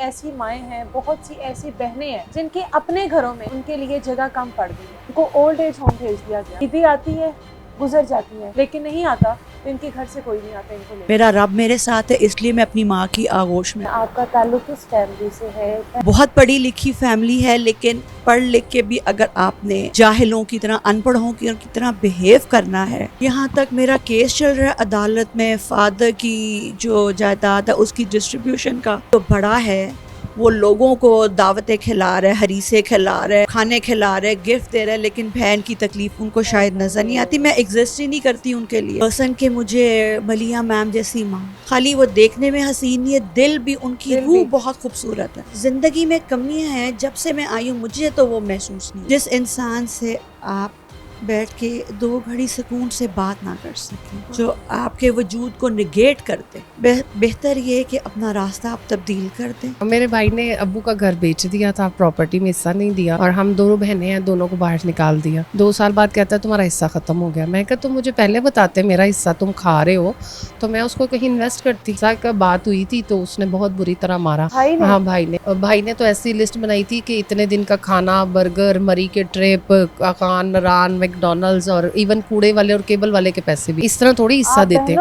ऐसी माएँ हैं, बहुत सी ऐसी बहनें हैं जिनके अपने घरों में उनके लिए जगह कम पड़ गई है। उनको ओल्ड एज होम भेज दिया गया। ईदी आती है, गुजर जाती है, लेकिन नहीं आता तो इनके घर से कोई नहीं आता इनको लेने। मेरा रब मेरे साथ है, इसलिए मैं अपनी माँ की आगोश में। आपका ताल्लुक किस फैमिली से है? बहुत पढ़ी लिखी फैमिली है, लेकिन पढ़ लिख के भी अगर आपने जाहिलों की तरह, अनपढ़ों की तरह बिहेव करना है। यहाँ तक मेरा केस चल रहा है अदालत में, फादर की जो जायदाद है उसकी डिस्ट्रीब्यूशन का। तो बड़ा है, वो लोगों को दावतें खिला रहे, हरीसे खिला रहे, खाने खिला रहे, गिफ्ट दे रहे, लेकिन बहन की तकलीफ उनको शायद नजर नहीं आती। मैं एग्जिस्ट ही नहीं करती उनके लिए। पर्सन के मुझे मलिया मैम जैसी माँ, खाली वो देखने में हसीन नहीं है, दिल भी उनकी रूह बहुत खूबसूरत है। जिंदगी में कमियां हैं, जब से मैं आई हूँ मुझे तो वो महसूस नहीं। जिस इंसान से आप बैठ के 2 घड़ी सुकून से बात ना कर सकें, जो आपके वजूद को निगेट कर दे, बेहतर ये है कि अपना रास्ता आप तब्दील कर दें। मेरे भाई ने अब्बू का घर बेच दिया था, प्रॉपर्टी में हिस्सा नहीं दिया, और हम दोनों बहनें हैं, दोनों को बाहर निकाल दिया। 2 साल बाद कहता है तुम्हारा हिस्सा खत्म हो गया। मैं कहा तुम मुझे पहले बताते, मेरा हिस्सा तुम खा रहे हो तो मैं उसको कहीं इन्वेस्ट करती। का बात हुई थी तो उसने बहुत बुरी तरह मारा। हाँ भाई ने तो ऐसी लिस्ट बनाई थी कि इतने दिन का खाना, बर्गर, मरी के ट्रिप, कान रान, मैकडॉनल्ड्स और इवन कूड़े वाले और केबल वाले के पैसे भी। इस तरह थोड़ी हिस्सा देते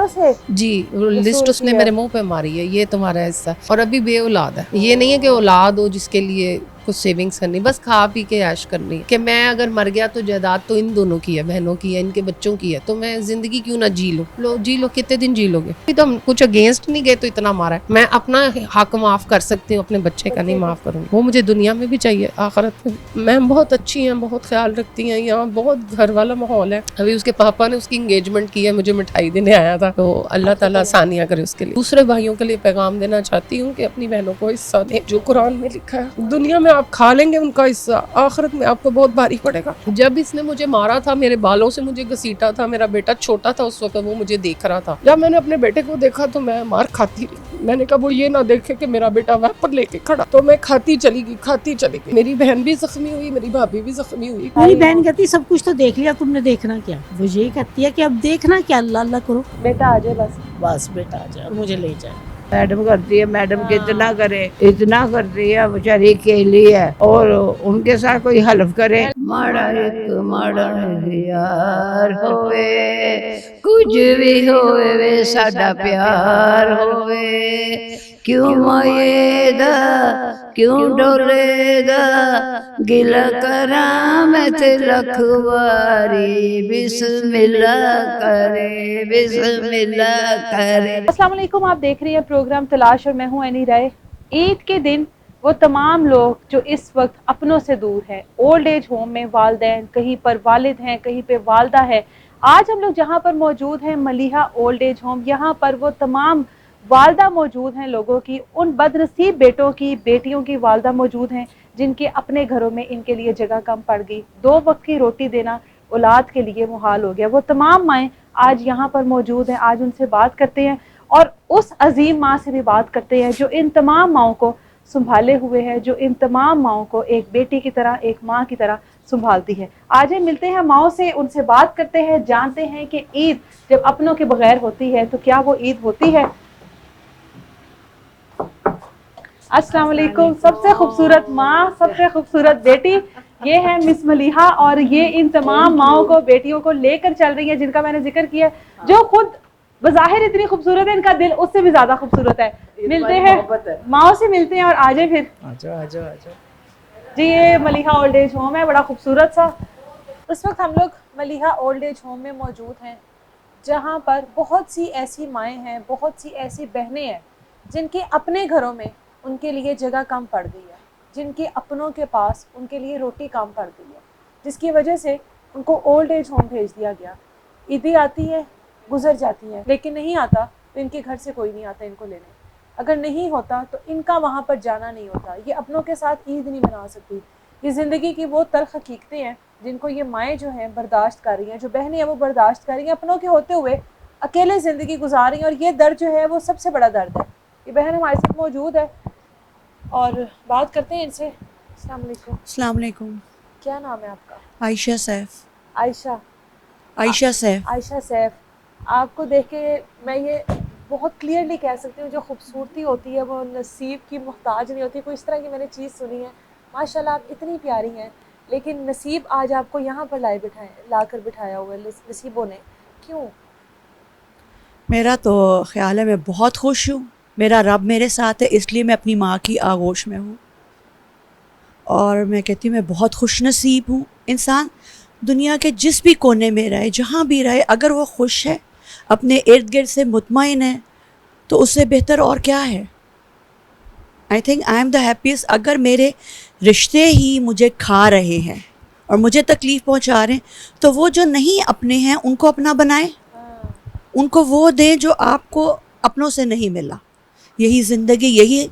जी। लिस्ट उसने मेरे मुंह पे मारी है, ये तुम्हारा हिस्सा। और अभी बे औलाद है। ये नहीं है कि औलाद हो जिसके लिए कुछ सेविंग्स करनी, बस खा पी के ऐश करनी कि मैं अगर मर गया तो जायदाद तो इन दोनों की है, बहनों की है, इनके बच्चों की है, तो मैं जिंदगी क्यों ना जी लो। कितने दिन जी लोगे? तो हम कुछ अगेंस्ट नहीं गए तो इतना मारा है। मैं अपना हक माफ कर सकती हूँ, अपने बच्चे का नहीं माफ करूँगी। वो मुझे दुनिया में भी चाहिए, आखिरत में। मैम बहुत अच्छी हैं, बहुत ख्याल रखती हैं, यहाँ बहुत घर वाला माहौल है। अभी उसके पापा ने उसकी इंगेजमेंट की है, मुझे मिठाई देने आया था, तो अल्लाह ताला आसानियाँ करे उसके लिए। दूसरे भाइयों के लिए पैगाम देना चाहती हूँ कि अपनी बहनों को हिस्सा दें जो कुरान में लिखा है। दुनिया में आप खा लेंगे उनका हिस्सा, आखिरत में आपको बहुत भारी पड़ेगा। जब इसने मुझे मारा था, मेरे बालों से मुझे घसीटा था, मेरा बेटा छोटा था उस वक्त, वो मुझे देख रहा था। जब मैंने अपने बेटे को देखा तो मैं मार खाती रही। मैंने कहा वो ये ना देखे कि मेरा बेटा वेपन लेके खड़ा, तो मैं खाती चली गई। मेरी बहन भी जख्मी हुई, मेरी भाभी भी जख्मी हुई। मेरी बहन कहती सब कुछ तो देख लिया, तुमने देखना क्या? वो यही कहती है कि अब देखना क्या, अल्लाह अल्लाह करो, बेटा आ जाए बस बेटा आ जाए मुझे ले जाए। मैडम करती है, मैडम कितना करे, इतना करती है, बेचारी अकेली है, और उनके साथ कोई हेल्प करे। माड़ा एक माड़ा यार होवे, कुछ भी होवे वे साडा प्यार होवे। क्यों माएगा, क्यों डोलेगा, गिला करा मैं ते लखवारी, बिस्मिल्लाह करे, बिस्मिल्लाह करे। अस्सलाम वालेकुम, आप देख रही हैं प्रोग्राम तलाश और मैं हूं एनी राय। ईद के दिन वो तमाम लोग जो इस वक्त अपनों से दूर हैं, ओल्ड एज होम में वालिदैन, कहीं पर वालिद हैं, कहीं पे वालदा है। आज हम लोग जहां पर मौजूद हैं मलिहा ओल्ड एज होम, यहाँ पर वो तमाम वालदा मौजूद हैं लोगों की, उन बदनसीब बेटों की, बेटियों की वालदा मौजूद हैं जिनके अपने घरों में इनके लिए जगह कम पड़ गई। 2 वक्त की रोटी देना औलाद के लिए मुहाल हो गया। वो तमाम माएँ आज यहाँ पर मौजूद हैं। आज उनसे बात करते हैं और उस अजीम माँ से भी बात करते हैं जो इन तमाम माओं को संभाले हुए है, जो इन तमाम माओं को एक बेटी की तरह, एक माँ की तरह संभालती है। आज हम मिलते हैं माओं से, उनसे बात करते हैं, जानते हैं कि ईद जब अपनों के बगैर होती है तो क्या वो ईद होती है। अस्सलाम वालेकुम। सबसे खूबसूरत माँ, सबसे खूबसूरत बेटी, ये है मिस मलिहा, और ये इन तमाम माओं को, बेटियों को लेकर चल रही है जिनका मैंने जिक्र किया, जो खुद बज़ाहिर इतनी खूबसूरत है, इनका दिल उससे भी ज्यादा खूबसूरत है। मिलते हैं माओ से, मिलते हैं। और आजे फिर आजो जी। ये मलिहा ओल्ड एज होम है, बड़ा खूबसूरत सा। इस वक्त हम लोग मलिहा ओल्ड एज होम में मौजूद हैं, जहाँ पर बहुत सी ऐसी माएँ हैं, बहुत सी ऐसी बहनें हैं जिनके अपने घरों में उनके लिए जगह कम पड़ गई है, जिनके अपनों के पास उनके लिए रोटी कम पड़ गई है, जिसकी वजह से उनको ओल्ड एज होम भेज दिया गया। ईदी आती है, गुजर जाती है, लेकिन नहीं आता तो इनके घर से कोई नहीं आता इनको लेने। अगर नहीं होता तो इनका वहाँ पर जाना नहीं होता। ये अपनों के साथ ईद नहीं मना सकती। ये ज़िंदगी की वो तल्ख हकीकतें हैं जिनको ये माएँ जो हैं बर्दाश्त कर रही हैं, जो बहनें हैं वो बर्दाश्त कर रही हैं, अपनों के होते हुए अकेले ज़िंदगी गुजार रही हैं। और ये दर्द जो है वो सबसे बड़ा दर्द है। ये बहन हमारे साथ मौजूद है और बात करते हैं इनसे। अस्सलाम वालेकुम। अस्सलाम वालेकुम। क्या नाम है आपका? आयशा सैफ। आयशा आयशा सैफ। आयशा सैफ। आपको देख के मैं ये बहुत क्लियरली कह सकती हूँ जो खूबसूरती होती है वो नसीब की मोहताज नहीं होती। कोई इस तरह की मैंने चीज़ सुनी है। माशाल्लाह आप इतनी प्यारी हैं, लेकिन नसीब आज आपको यहाँ पर ला कर बिठाया हुआ है नसीबों ने। क्यों? मेरा तो ख्याल है मैं बहुत खुश हूँ, मेरा रब मेरे साथ है, इसलिए मैं अपनी माँ की आगोश में हूँ। और मैं कहती हूँ मैं बहुत खुश नसीब हूँ। इंसान दुनिया के जिस भी कोने में रहे, जहाँ भी रहे, अगर वो खुश है, अपने इर्द गिर्द से मुतमईन है, तो उससे बेहतर और क्या है। I think I am the happiest. अगर मेरे रिश्ते ही मुझे खा रहे हैं और मुझे तकलीफ़ पहुँचा रहे हैं, तो वो जो नहीं अपने हैं उनको अपना बनाएं, उनको वो दें जो आपको अपनों से नहीं मिला। यही ज़िंदगी, यही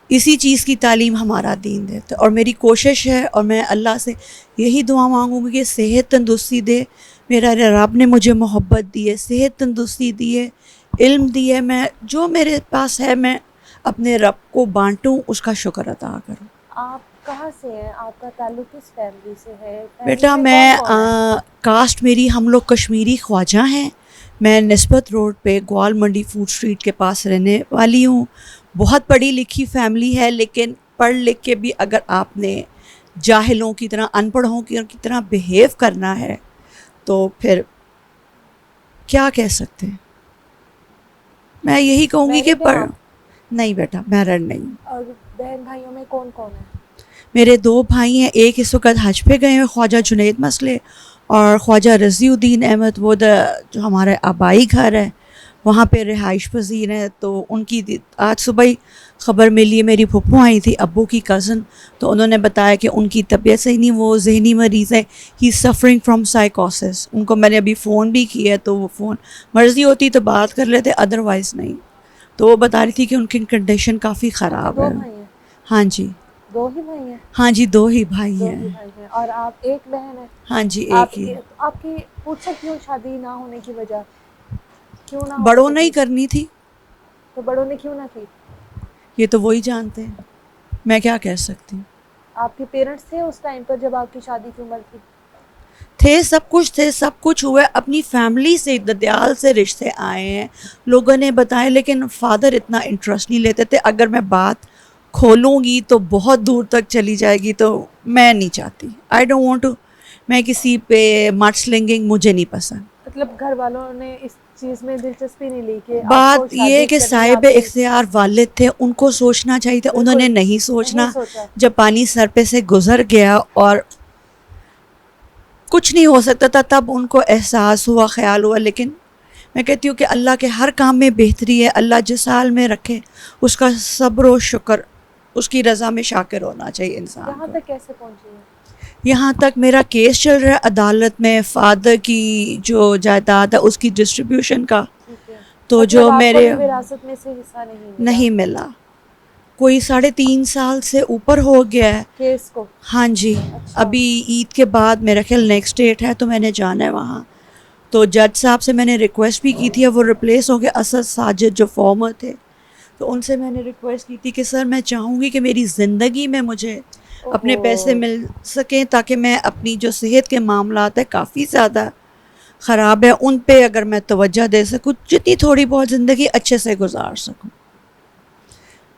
इसी चीज़ की तालीम हमारा दीन देता है। और मेरी कोशिश है और मैं अल्लाह से यही दुआ मांगूंगी कि सेहत तंदुरुस्ती दे। मेरा रब ने मुझे मोहब्बत दी है, सेहत तंदुरुस्ती दी है, इल्म दी है। मैं जो मेरे पास है मैं अपने रब को बांटूं, उसका शुक्र अदा करूं। आप कहाँ से हैं? आपका ताल्लुक किस फैमिली से है? बेटा मैं कास्ट मेरी, हम लोग कश्मीरी ख्वाजा हैं। मैं निस्बत रोड पे ग्वाल मंडी फूड स्ट्रीट के पास रहने वाली हूँ। बहुत पढ़ी लिखी फैमिली है, लेकिन पढ़ लिख के भी अगर आपने जाहिलों की तरह, अनपढ़ों की तरह बिहेव करना है तो फिर क्या कह सकते हैं। मैं यही कहूँगी कि पढ़ नहीं बेटा, मैरिड नहीं। और बहन भाइयों में कौन कौन है? मेरे 2 भाई हैं, एक इस वक्त हज पे गए हैं, ख्वाजा जुनैद मसले और ख्वाजा रज़ीउद्दीन अहमद। वो जो हमारा आबाई घर है वहाँ पे रिहाइश पजीर हैं। तो उनकी आज सुबह ही ख़बर मिली है, मेरी फुप्पो आई थी, अब्बू की कज़न, तो उन्होंने बताया कि उनकी तबीयत सही नहीं, वो जहनी मरीज़ है, ही सफ़रिंग फ्रॉम साइकोसिस। उनको मैंने अभी फ़ोन भी किया, तो वो फ़ोन मर्ज़ी होती तो बात कर लेते, अदरवाइज़ नहीं। तो वो बता रही थी कि उनकी कंडीशन काफ़ी ख़राब 2 है। भाई हैं? हाँ जी। 2 ही भाई हैं? हाँ जी, 2 ही भाई 2 ही हैं। भाई हैं और आप एक बहन है? हाँ जी, आप एक ही। आपकी पूछा क्यों शादी ना होने की वजह? क्यों ना हो बड़ों ने सकी? ही करनी थी, तो बड़ों ने क्यों ना की? ये तो वही जानते हैं, मैं क्या कह सकती हूँ। आपके पेरेंट्स थे उस टाइम पर जब आपकी शादी की उम्र थी? थे, सब कुछ थे, सब कुछ हुआ। अपनी फैमिली से, ददियाल से रिश्ते आए हैं, लोगों ने बताया, लेकिन फादर इतना इंटरेस्ट नहीं लेते थे। अगर मैं बात खोलूँगी तो बहुत दूर तक चली जाएगी, तो मैं नहीं चाहती। आई डोंट वांट टू, मैं किसी पे मड स्लिंगिंग मुझे नहीं पसंद। मतलब घर वालों ने इस चीज़ में दिलचस्पी नहीं ली कि बात आपको ये है शादी कि करनी है साहिब आपकी? इख्तियार वालिद थे, उनको सोचना चाहिए था, बिल्कुल, उन्होंने नहीं सोचना। सोचा। जब पानी सर पे से गुजर गया और कुछ नहीं हो सकता था, तब उनको एहसास हुआ, ख्याल हुआ। लेकिन मैं कहती हूँ कि अल्लाह के हर काम में बेहतरी है। अल्लाह जिस हाल में रखे उसका सब्र और शुक्र, उसकी रज़ा में शाकिर होना चाहिए इंसान यहाँ को। तक कैसे पहुँची है? यहाँ तक मेरा केस चल रहा है अदालत में, फादर की जो जायदाद है उसकी डिस्ट्रीब्यूशन का। ठीक है। तो मतलब जो आपको मेरे भी विरासत में से हिस्सा नहीं मिला नहीं मिला, कोई 3.5 साल से ऊपर हो गया है केस को? हाँ जी। अच्छा। अभी ईद के बाद मेरा ख्याल नेक्स्ट डेट है, तो मैंने जाना है वहाँ। तो जज साहब से मैंने रिक्वेस्ट भी की थी, अब वो रिप्लेस हो गए असद साजिद जो फॉर्मर थे। तो उनसे मैंने रिक्वेस्ट की थी कि सर मैं चाहूँगी कि मेरी ज़िंदगी में मुझे अपने पैसे मिल सकें, ताकि मैं अपनी जो सेहत के मामलात है काफ़ी ज़्यादा ख़राब है, उन पे अगर मैं तवज्जो दे सकूँ, जितनी थोड़ी बहुत ज़िंदगी अच्छे से गुजार सकूँ।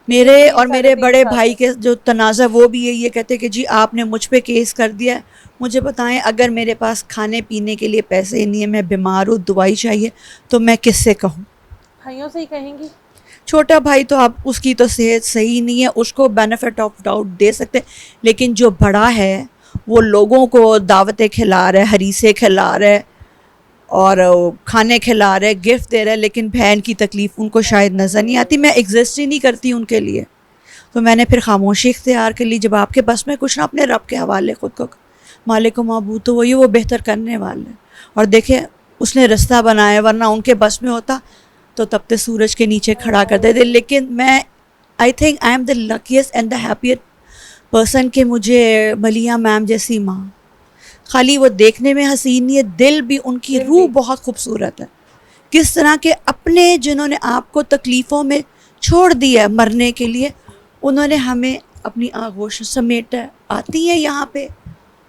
मेरे और मेरे बड़े भाई के जो तनाज़ा, वो भी यही कहते कि जी आपने मुझ पे केस कर दिया, मुझे बताएं अगर मेरे पास खाने पीने के लिए पैसे नहीं है, मैं बीमार हूँ, दवाई चाहिए, तो मैं किससे कहूँ? भाइयों से ही कहेंगी? छोटा भाई तो आप, उसकी तो सेहत सही नहीं है, उसको बेनिफिट ऑफ डाउट दे सकते, लेकिन जो बड़ा है वो लोगों को दावतें खिला रहा है, हरीसे खिला रहा है और खाने खिला रहे, गिफ्ट दे रहे हैं, लेकिन बहन की तकलीफ़ उनको शायद नज़र नहीं आती। मैं एग्जिस्ट ही नहीं करती उनके लिए, तो मैंने फिर खामोशी इख्तियार कर ली। जब आपके बस में कुछ ना, अपने रब के हवाले ख़ुद को, मालिक माबूद तो वही, वो बेहतर करने वाले। और देखें उसने रास्ता बनाया, वरना उनके बस में होता तो तब तक सूरज के नीचे खड़ा कर देते। लेकिन मैं, I think I am the luckiest and the happier person कि मुझे मलिया मैम जैसी माँ, खाली वो देखने में हसीन नहीं है, दिल भी, उनकी रूह बहुत खूबसूरत है। किस तरह के अपने, जिन्होंने आपको तकलीफ़ों में छोड़ दिया मरने के लिए, उन्होंने हमें अपनी आगोश समेट आती हैं यहाँ पे,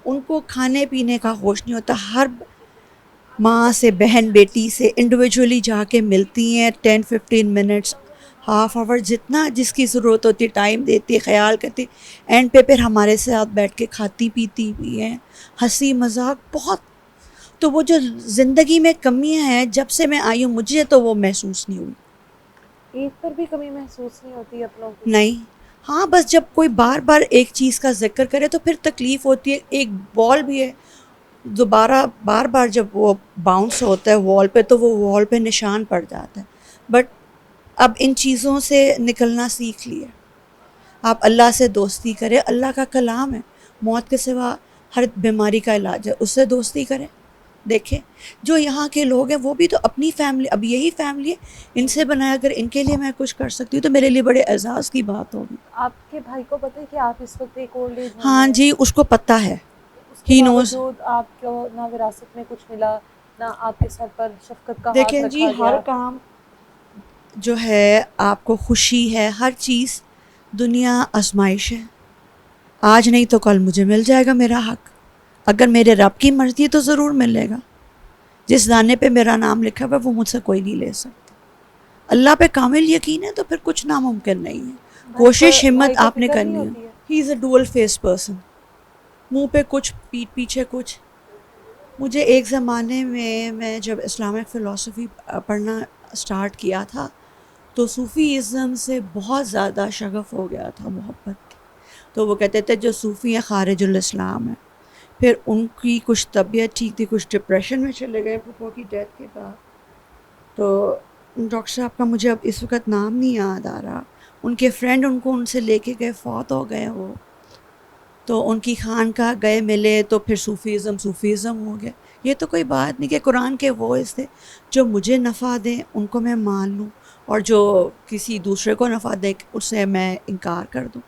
उनको खाने पीने का होश नहीं होता। माँ से, बहन बेटी से इंडिविजुअली जाके मिलती हैं, 10-15 मिनट्स, हाफ आवर, जितना जिसकी ज़रूरत होती है टाइम देती, ख्याल करती, एंड पे फिर हमारे साथ बैठ के खाती पीती भी हैं, हंसी मजाक बहुत। तो वो जो ज़िंदगी में कमियां हैं, जब से मैं आई हूँ मुझे तो वो महसूस नहीं हुई। ईद पर भी कमी महसूस नहीं होती अपनों की? नहीं, हाँ, बस जब कोई बार बार एक चीज़ का जिक्र करे तो फिर तकलीफ़ होती है। एक बॉल भी है, दोबारा बार बार जब वो बाउंस होता है वॉल पे तो वो वॉल पे निशान पड़ जाता है। बट अब इन चीज़ों से निकलना सीख लिया। आप अल्लाह से दोस्ती करें, अल्लाह का कलाम है, मौत के सिवा हर बीमारी का इलाज है, उससे दोस्ती करें। देखें जो यहाँ के लोग हैं वो भी तो अपनी फैमिली, अब यही फैमिली है, इनसे बनाया, अगर इनके लिए मैं कुछ कर सकती हूँ तो मेरे लिए बड़े एजाज़ की बात होगी। आपके भाई को पता है कि आप इस वक्त एक ओल्ड एज हाँ जी, उसको पता है, उसके he knows। बावजूद आपको ना विरासत में कुछ मिला, ना आपके सर पर शफकत का हाथ देखें जी, रखा हर गया। काम जो है, आपको खुशी है, हर चीज़, दुनिया आजमाइश है। आज नहीं तो कल मुझे मिल जाएगा मेरा हक, अगर मेरे रब की मर्ज़ी है तो ज़रूर मिलेगा। जिस दाने पे मेरा नाम लिखा हुआ है वो मुझसे कोई नहीं ले सकता। अल्लाह पे कामिल यकीन है तो फिर कुछ नामुमकिन नहीं है। कोशिश, हिम्मत आपने करनी है। He is a dual face person, मुंह पे कुछ, पीठ पीछे कुछ। मुझे एक ज़माने में, मैं जब इस्लामिक फ़िलासफ़ी पढ़ना स्टार्ट किया था तो सूफ़ीज़म से बहुत ज़्यादा शगफ़ हो गया था, मोहब्बत। तो वो कहते थे जो सूफ़ी हैं ख़ारिजुल इस्लाम है। फिर उनकी कुछ तबीयत ठीक थी, कुछ डिप्रेशन में चले गए फूफो की डेथ के बाद। तो डॉक्टर साहब का मुझे अब इस वक्त नाम नहीं याद आ रहा, उनके फ्रेंड उनको उनसे लेके गए, फौत हो गए वो। तो उनकी खानकाह गए, मिले, तो फिर सूफ़ीज़म हो गया। ये तो कोई बात नहीं कि कुरान के वो थे जो मुझे नफ़ा दें उनको मैं मान लूँ, और जो किसी दूसरे को नफ़ा दे उससे मैं इनकार कर दूँ,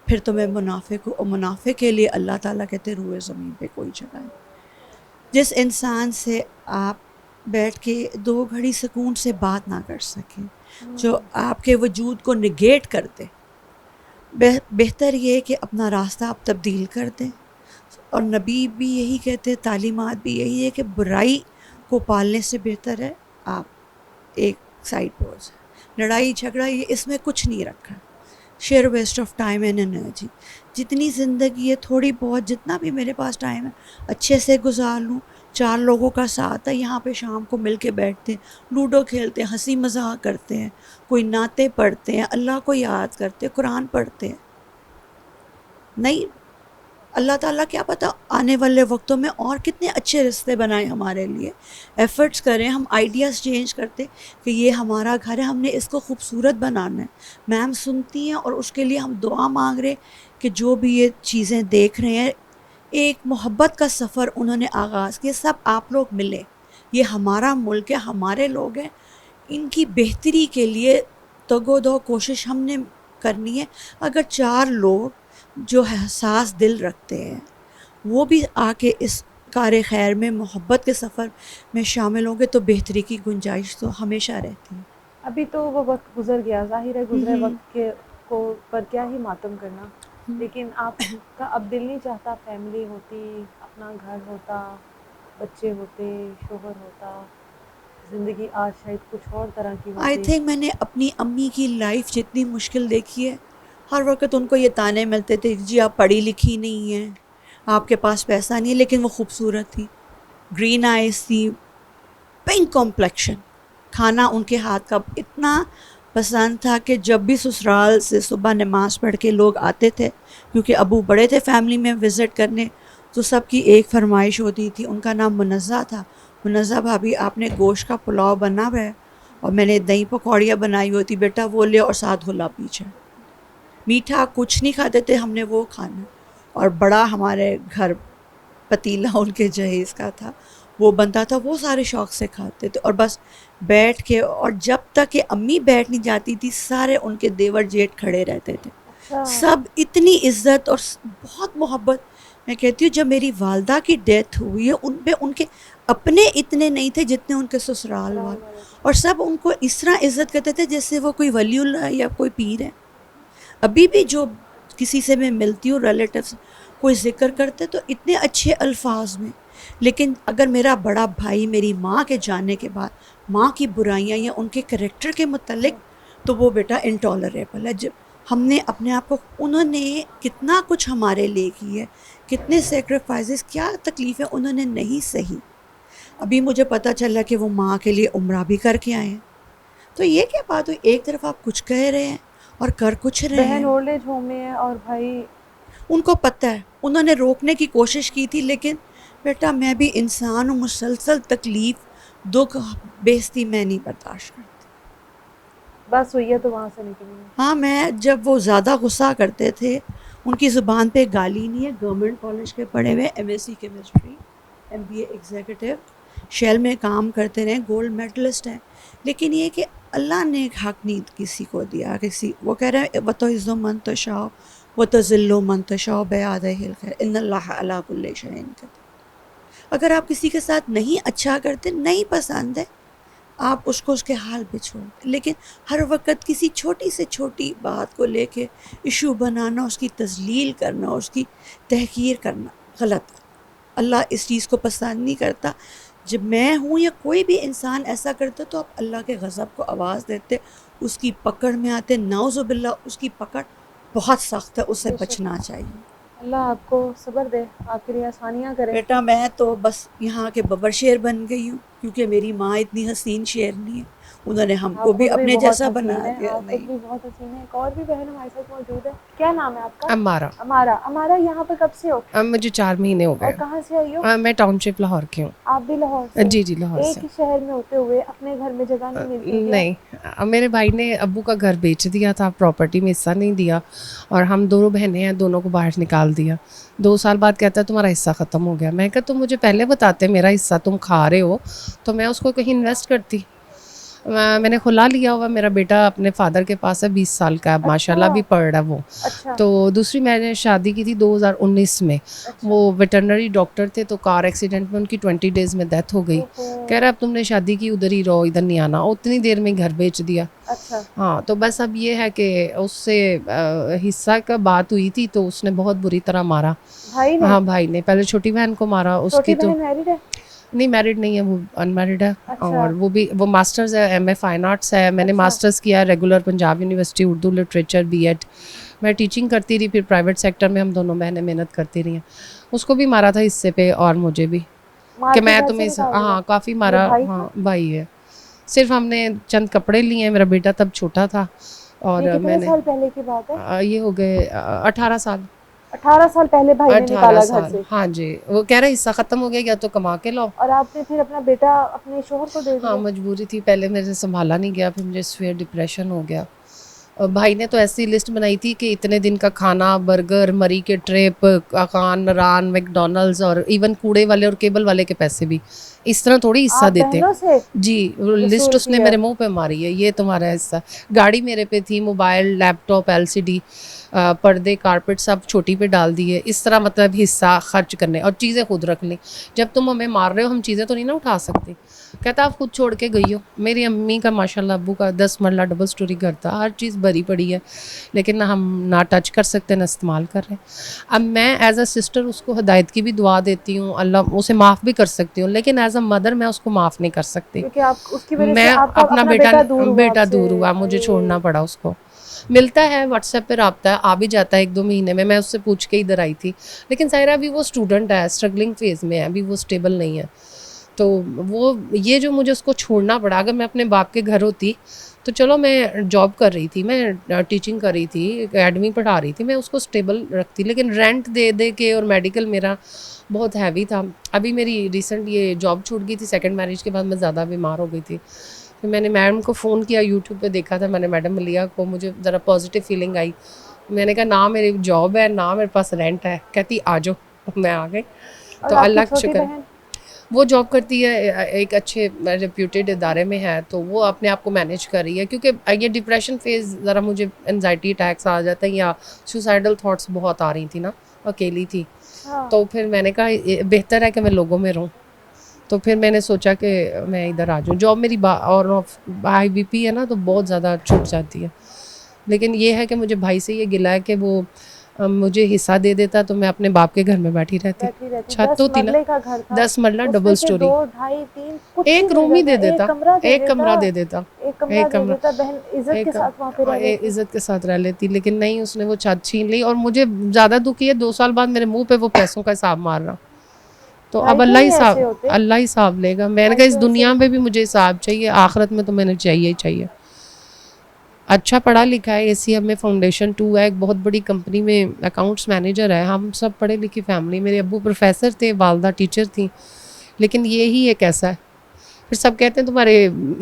फिर तो मैं मुनाफिक हूँ। और मुनाफिक के लिए अल्लाह ताला कहते रूए ज़मीन पे कोई जगह नहीं। जिस इंसान से आप बैठ के 2 घड़ी सुकून से बात ना कर सकें, जो आपके वजूद को निगेट कर दे, बेहतर ये है कि अपना रास्ता आप तब्दील कर दें। और नबी भी यही कहते हैं, तालीमात भी यही है कि बुराई को पालने से बेहतर है आप एक साइड पर हो जाए। लड़ाई झगड़ा ये इसमें कुछ नहीं रखा, sheer waste of time and energy. जितनी ज़िंदगी है, थोड़ी बहुत, जितना भी मेरे पास टाइम है अच्छे से गुजार लूँ। 4 लोगों का साथ है, यहाँ पे शाम को मिल के बैठते हैं, लूडो खेलते हैं, हंसी मजाक करते हैं, कोई नाते पढ़ते हैं, अल्लाह को याद करते हैं, कुरान पढ़ते हैं। नहीं, अल्लाह ताला क्या पता आने वाले वक्तों में और कितने अच्छे रिश्ते बनाए हमारे लिए। एफ़र्ट्स करें, हम आइडियाज़ चेंज करते कि ये हमारा घर है, हमने इसको खूबसूरत बनाना है। मैम सुनती हैं और उसके लिए हम दुआ मांग रहे कि जो भी ये चीज़ें देख रहे हैं, एक मोहब्बत का सफ़र उन्होंने आगाज़ किया। सब आप लोग मिले, ये हमारा मुल्क है, हमारे लोग हैं, इनकी बेहतरी के लिए तगो-दो कोशिश हमने करनी है। अगर 4 लोग जो हसास दिल रखते हैं वो भी आके इस कार खैर में, मोहब्बत के सफ़र में शामिल होंगे तो बेहतरी की गुंजाइश तो हमेशा रहती है। अभी तो वो वक्त गुजर गया, जाहिर है गुजरे वक्त के को पर क्या ही मातम करना, लेकिन आपका अब दिल नहीं चाहता फैमिली होती, अपना घर होता, बच्चे होते, शोहर होता, ज़िंदगी आज शायद कुछ और तरह की होती। आई थिंक मैंने अपनी अम्मी की लाइफ जितनी मुश्किल देखी है, हर वक्त उनको ये ताने मिलते थे, जी आप पढ़ी लिखी नहीं हैं, आपके पास पैसा नहीं है, लेकिन वो खूबसूरत थी, ग्रीन आइज़ थी, पिंक कॉम्प्लेक्शन। खाना उनके हाथ का इतना पसंद था कि जब भी ससुराल से सुबह नमाज़ पढ़ के लोग आते थे, क्योंकि अबू बड़े थे फैमिली में विज़िट करने, तो सबकी एक फरमाइश होती थी। उनका नाम मुनज़्ज़ा था। मुनज़्ज़ा भाभी, आपने गोश्त का पुलाव बना हुआ है और मैंने दही पकौड़ियाँ बनाई होती, बेटा वो ले और साथ गुलाब पीछे। मीठा कुछ नहीं खाते थे, हमने वो खाना। और बड़ा हमारे घर पतीला उनके जहेज़ का था, वो बनता था, वो सारे शौक़ से खाते थे। और बस बैठ के, और जब तक कि अम्मी बैठ नहीं जाती थी सारे उनके देवर जेठ खड़े रहते थे। सब इतनी इज़्ज़त और बहुत मोहब्बत। मैं कहती हूँ जब मेरी वालदा की डेथ हुई है, उन पे उनके अपने इतने नहीं थे जितने उनके ससुराल वाले, और सब उनको इस तरह इज़्ज़त करते थे जैसे वो कोई वलीउल्लाह या कोई पीर है। अभी भी जो किसी से मैं मिलती हूँ रिलेटिव्स, कोई ज़िक्र करते तो इतने अच्छे अल्फाज में लेकिन अगर मेरा बड़ा भाई मेरी माँ के जानने के बाद माँ की बुराइयाँ या उनके करेक्टर के मुतल्लिक, तो वो बेटा इंटॉलरेबल है। जब हमने अपने आप को, उन्होंने कितना कुछ हमारे लिए की है, कितने सेक्रीफाइसेस, क्या तकलीफ़ें उन्होंने नहीं सही। अभी मुझे पता चला कि वो माँ के लिए उम्रा भी करके आए हैं। तो ये क्या बात हुई, एक तरफ आप कुछ कह रहे हैं और कर कुछ रहे बहन हैं। ओल्ड एज होम में है और भाई उनको पता है, उन्होंने रोकने की कोशिश की थी, लेकिन बेटा मैं भी इंसान हूँ, मुसलसल तकलीफ़, दुख, बेइज्जती मैं नहीं बर्दाश्त करती। बस हुई है तो वहाँ से निकली। हाँ, मैं जब वो ज़्यादा गुस्सा करते थे, उनकी ज़ुबान पे गाली नहीं है, गवर्नमेंट कॉलेज के पढ़े हुए, MSc chemistry, MBA executive, Shell में काम करते रहे, गोल्ड मेडलिस्ट हैं। लेकिन ये कि अल्लाह ने एक हक नहीं किसी को दिया, किसी, वो कह रहे हैं वतुइज़्ज़ु मन तशाअ व तुज़िल्लु मन तशाअ बियदिहिल खैर इन्नल्लाह अला कुल्लि शैइन क़दीर। अगर आप किसी के साथ नहीं अच्छा करते, नहीं पसंद है, आप उसको उसके हाल पे छोड़ दें। लेकिन हर वक्त किसी छोटी से छोटी बात को लेके इशू बनाना, उसकी तज़लील करना, उसकी तहक़ीर करना गलत है। अल्लाह इस चीज़ को पसंद नहीं करता। जब मैं हूँ या कोई भी इंसान ऐसा करता, तो आप अल्लाह के गज़ब को आवाज़ देते, उसकी पकड़ में आते। नाउज़ुबिल्लाह, उसकी पकड़ बहुत सख्त है, उससे बचना चाहिए। अल्लाह आपको सब्र दे, आपके लिए आसानियाँ करे। बेटा मैं तो बस यहाँ के बबर शेर बन गई हूँ, क्योंकि मेरी माँ इतनी हसीन शेर नहीं है, उन्होंने हमको भी अपने जैसा बना दिया। आप खुद भी बहुत हसीन है। एक और भी बहन हमारे साथ मौजूद है। क्या नाम है आपका? अमारा। अमारा। अमारा, यहाँ पे कब से हो अब मुझे 4 महीने हो और गए। कहाँ से आई हो? मैं टाउनशिप लाहौर की हूँ। आप भी लाहौर से? जी लाहौर एक से। ही शहर में होते हुए अपने घर में जगह नहीं मिलती क्या? नहीं, मेरे भाई ने अब्बू का घर बेच दिया था, प्रॉपर्टी में हिस्सा नहीं दिया, और हम दोनों बहनें हैं, दोनों को बाहर निकाल दिया। 2 साल बाद कहता है तुम्हारा हिस्सा ख़त्म हो गया। मैं कहा तुम मुझे पहले बताते, मेरा हिस्सा तुम खा रहे हो तो मैं उसको कहीं इन्वेस्ट करती। मैंने खुला लिया हुआ, मेरा बेटा अपने फादर के पास है, 20 साल का है, माशाल्लाह भी पढ़ रहा है वो। अच्छा। तो दूसरी मैंने शादी की थी 2019 में। वो वेटरनरी डॉक्टर थे, तो कार एक्सीडेंट में उनकी 20 डेज़ में डेथ हो गई। कह रहा अब तुमने शादी की, उधर ही रहो, इधर नहीं आना। उतनी देर में घर बेच दिया। अच्छा। हाँ, तो बस अब ये है कि उससे हिस्सा का बात हुई थी, तो उसने बहुत बुरी तरह मारा। भाई ने? हाँ, भाई ने पहले छोटी बहन को मारा। छोटी उसकी तो बहन मैरिड है? नहीं, मैरिड नहीं है, वो अनमैरिड है। अच्छा। और वो मास्टर्स है, एमए फाइन आर्ट्स है। मैंने अच्छा। मास्टर्स किया है regular Punjab university, Urdu literature, BEd. मैं टीचिंग करती रही, फिर प्राइवेट सेक्टर में हम दोनों बहनें मेहनत करती रही हैं। उसको भी मारा था हिस्से पे, और मुझे भी, मार कि के मैं घर से तुम्हें, निकाल दिया? हाँ काफ़ी मारा। ये भाई था? हाँ भाई है। सिर्फ हमने चंद कपड़े लिए हैं, मेरा बेटा तब छोटा था। और ये कितने मैंने साल पहले की बात है? ये हो गए 18 साल। 18 साल पहले भाई ने 18 निकाला घर साल, से? हाँ जी। वो कह रहा हिस्सा ख़त्म हो गया, या तो कमा के लाओ। और आपने फिर अपना बेटा अपने शोहर को दे दिया? हाँ, मजबूरी थी, पहले मेरे से संभाला नहीं गया, फिर मुझे सीवियर डिप्रेशन हो गया। और भाई ने तो ऐसी लिस्ट बनाई थी कि इतने दिन का खाना, बर्गर, मरी के ट्रिप, कान, रान, मैकडॉनल्ड्स, और इवन कूड़े वाले और केबल वाले के पैसे भी। इस तरह थोड़ी हिस्सा आप देते बहनों से? जी। वो लिस्ट उसने किया? मेरे मुंह पे मारी है, ये तुम्हारा हिस्सा। गाड़ी मेरे पे थी, मोबाइल, लैपटॉप, एलसीडी, पर्दे, कारपेट सब छोटी पे डाल दिए। इस तरह मतलब हिस्सा खर्च करने, और चीज़ें खुद रख ली। जब तुम हमें मार रहे हो, हम चीज़ें तो नहीं ना उठा सकते। कहता आप खुद छोड़ के गई हो। मेरी अम्मी का माशाल्लाह, अब्बू का 10 मरला डबल स्टोरी घर था, हर चीज़ भरी पड़ी है, लेकिन ना हम ना टच कर सकते, ना इस्तेमाल कर रहे हैं। अब मैं एज अ सिस्टर उसको हिदायत की भी दुआ देती हूँ, अल्लाह उसे माफ़ भी कर सकती हूँ, लेकिन एज अ मदर मैं उसको माफ़ नहीं कर सकती। क्योंकि आप उसकी वजह से मैं आपका अपना बेटा आपसे। दूर हुआ, मुझे छोड़ना पड़ा उसको। मिलता है, व्हाट्सएप पे रब्ता है, आ भी जाता है 1-2 महीने में। मैं उससे पूछ के इधर आई थी, लेकिन सायरा अभी वो स्टूडेंट है, स्ट्रगलिंग फेज़ में है, अभी वो स्टेबल नहीं है। तो वो ये जो मुझे उसको छोड़ना पड़ा, अगर मैं अपने बाप के घर होती तो चलो, मैं जॉब कर रही थी, मैं टीचिंग कर रही थी, एकेडमी पढ़ा रही थी, मैं उसको स्टेबल रखती, लेकिन रेंट दे दे के, और मेडिकल मेरा बहुत हैवी था। अभी मेरी रिसेंट ये जॉब छूट गई थी, सेकंड मैरिज के बाद मैं ज़्यादा बीमार हो गई थी। फिर मैंने मैडम को फ़ोन किया, यूट्यूब पे देखा था मैंने मैडम मलिया को, मुझे ज़रा पॉजिटिव फीलिंग आई। मैंने कहा ना मेरी जॉब है, ना मेरे पास रेंट है। कहती आ जाओ, मैं आ गई। तो अल्लाह का शुक्र। वो जॉब करती है एक अच्छे रेप्यूटेड इदारे में है, तो वो अपने आप को मैनेज कर रही है। क्योंकि ये डिप्रेशन फेज़, ज़रा मुझे एनजाइटी अटैक्स आ जाता है, या सुसाइडल थॉट्स बहुत आ रही थी ना, अकेली थी। तो फिर मैंने कहा बेहतर है कि मैं लोगों में रहूँ। तो फिर मैंने सोचा कि मैं इधर आ जाऊँ। जॉब मेरी और हाई बीपी है ना, तो बहुत ज़्यादा छूट जाती है। लेकिन ये है कि मुझे भाई से ये गिला है कि वो मुझे हिस्सा दे देता तो मैं अपने बाप के घर में बैठी रहती। छत तो थी ना, 10 मरला डबल स्टोरी, 2 2.5 3 कुछ एक रूम ही दे देता, एक कमरा दे देता, एक कमरा दे देता। बहन इज्जत के साथ वहाँ पे रह रही थी। इज्जत के साथ रह लेती, लेकिन नहीं, उसने वो छत छीन ली। और मुझे ज़्यादा दुख है 2 साल बाद मेरे मुंह पे वो पैसों का हिसाब मारना। तो अब भाई तो ऐसे होते। अल्लाह ही हिसाब लेगा। मैंने कहा इस दुनिया में भी मुझे हिसाब चाहिए, आखिरत में तो मैंने चाहिए ही चाहिए। अच्छा पढ़ा लिखा है, ACM में फाउंडेशन 2 है, एक बहुत बड़ी कंपनी में अकाउंट्स मैनेजर है। हम सब पढ़े लिखी फैमिली, मेरे अब्बू प्रोफेसर थे, वालदा टीचर थी, लेकिन ये ही एक ऐसा है। फिर सब कहते हैं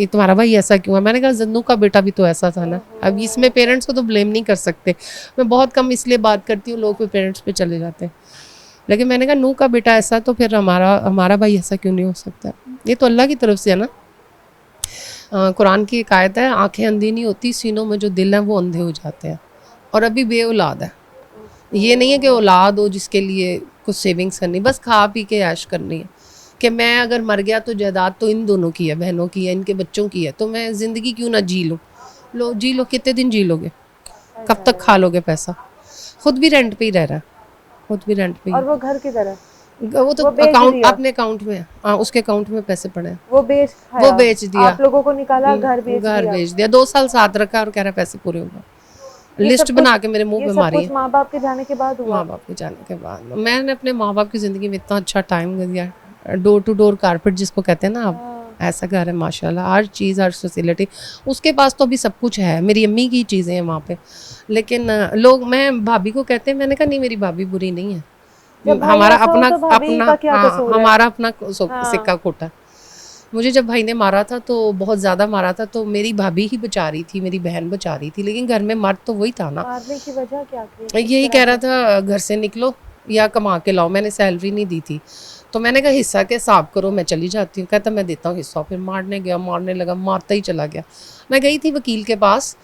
तुम्हारा भाई ऐसा क्यों है। मैंने कहा जन्नू का बेटा भी तो ऐसा था ना। अब इसमें पेरेंट्स को तो ब्लेम नहीं कर सकते। मैं बहुत कम इसलिए बात करती हूँ, लोग फिर पेरेंट्स पे चले जाते हैं, लेकिन मैंने कहा नू का बेटा ऐसा, तो फिर हमारा भाई ऐसा क्यों नहीं हो सकता। ये तो अल्लाह की तरफ से है ना। कुरान की एक आयत है, आंखें अंधी नहीं होती, सीनों में जो दिल है वो अंधे हो जाते हैं। और अभी बे औलाद है, ये नहीं है कि औलाद हो जिसके लिए कुछ सेविंग्स करनी, बस खा पी के ऐश करनी है कि मैं अगर मर गया तो जायदाद तो इन दोनों की है, बहनों की है, इनके बच्चों की है, तो मैं ज़िंदगी क्यों ना जी लूँ। जी लो, कितने दिन जी लोगे, कब तक खा लोगे पैसा। खुद भी रेंट पे ही रह रहा है, खुद भी रेंट पे ही। और वो घर किधर है? वो तो अकाउंट, अपने अकाउंट में, हाँ उसके अकाउंट में पैसे पड़े हैं। वो बेच दिया, आप लोगों को निकाला, घर बेच दिया। 2 साल साथ रखा और कह रहा है पैसे पूरे होगा। लिस्ट बना के मेरे मुंह पे मारी है। माँ बाप के जाने के बाद हुआ। माँ बाप के जाने के बाद मैंने अपने माँ बाप की ज़िंदगी में इतना अच्छा टाइम दिया। डोर टू डोर कारपेट जिसको कहते हैं ना, आप ऐसा घर है माशाल्लाह, हर चीज़, हर फैसिलिटी। उसके पास तो अभी सब कुछ है, मेरी अम्मी की चीज़ें हैं वहाँ पे। लेकिन लोग, मैं भाभी को कहते हैं, मैंने कहा नहीं मेरी भाभी बुरी नहीं है, हमारा अपना हमारा अपना सिक्का खोटा। मुझे जब भाई ने मारा था तो बहुत ज़्यादा मारा था, तो मेरी भाभी ही बचा रही थी, मेरी बहन बचा रही थी, लेकिन घर में मर्द तो वही था ना। मारने की वजह क्या थी? यही कह रहा था घर से निकलो या कमा के लाओ। मैंने सैलरी नहीं दी थी, तो मैंने कहा हिस्सा के हिसाब करो, मैं चली जाती हूँ। कहता मैं देता हूँ हिस्सा। फिर मारने लगा, मारता ही चला गया। मैं गई थी वकील के पास,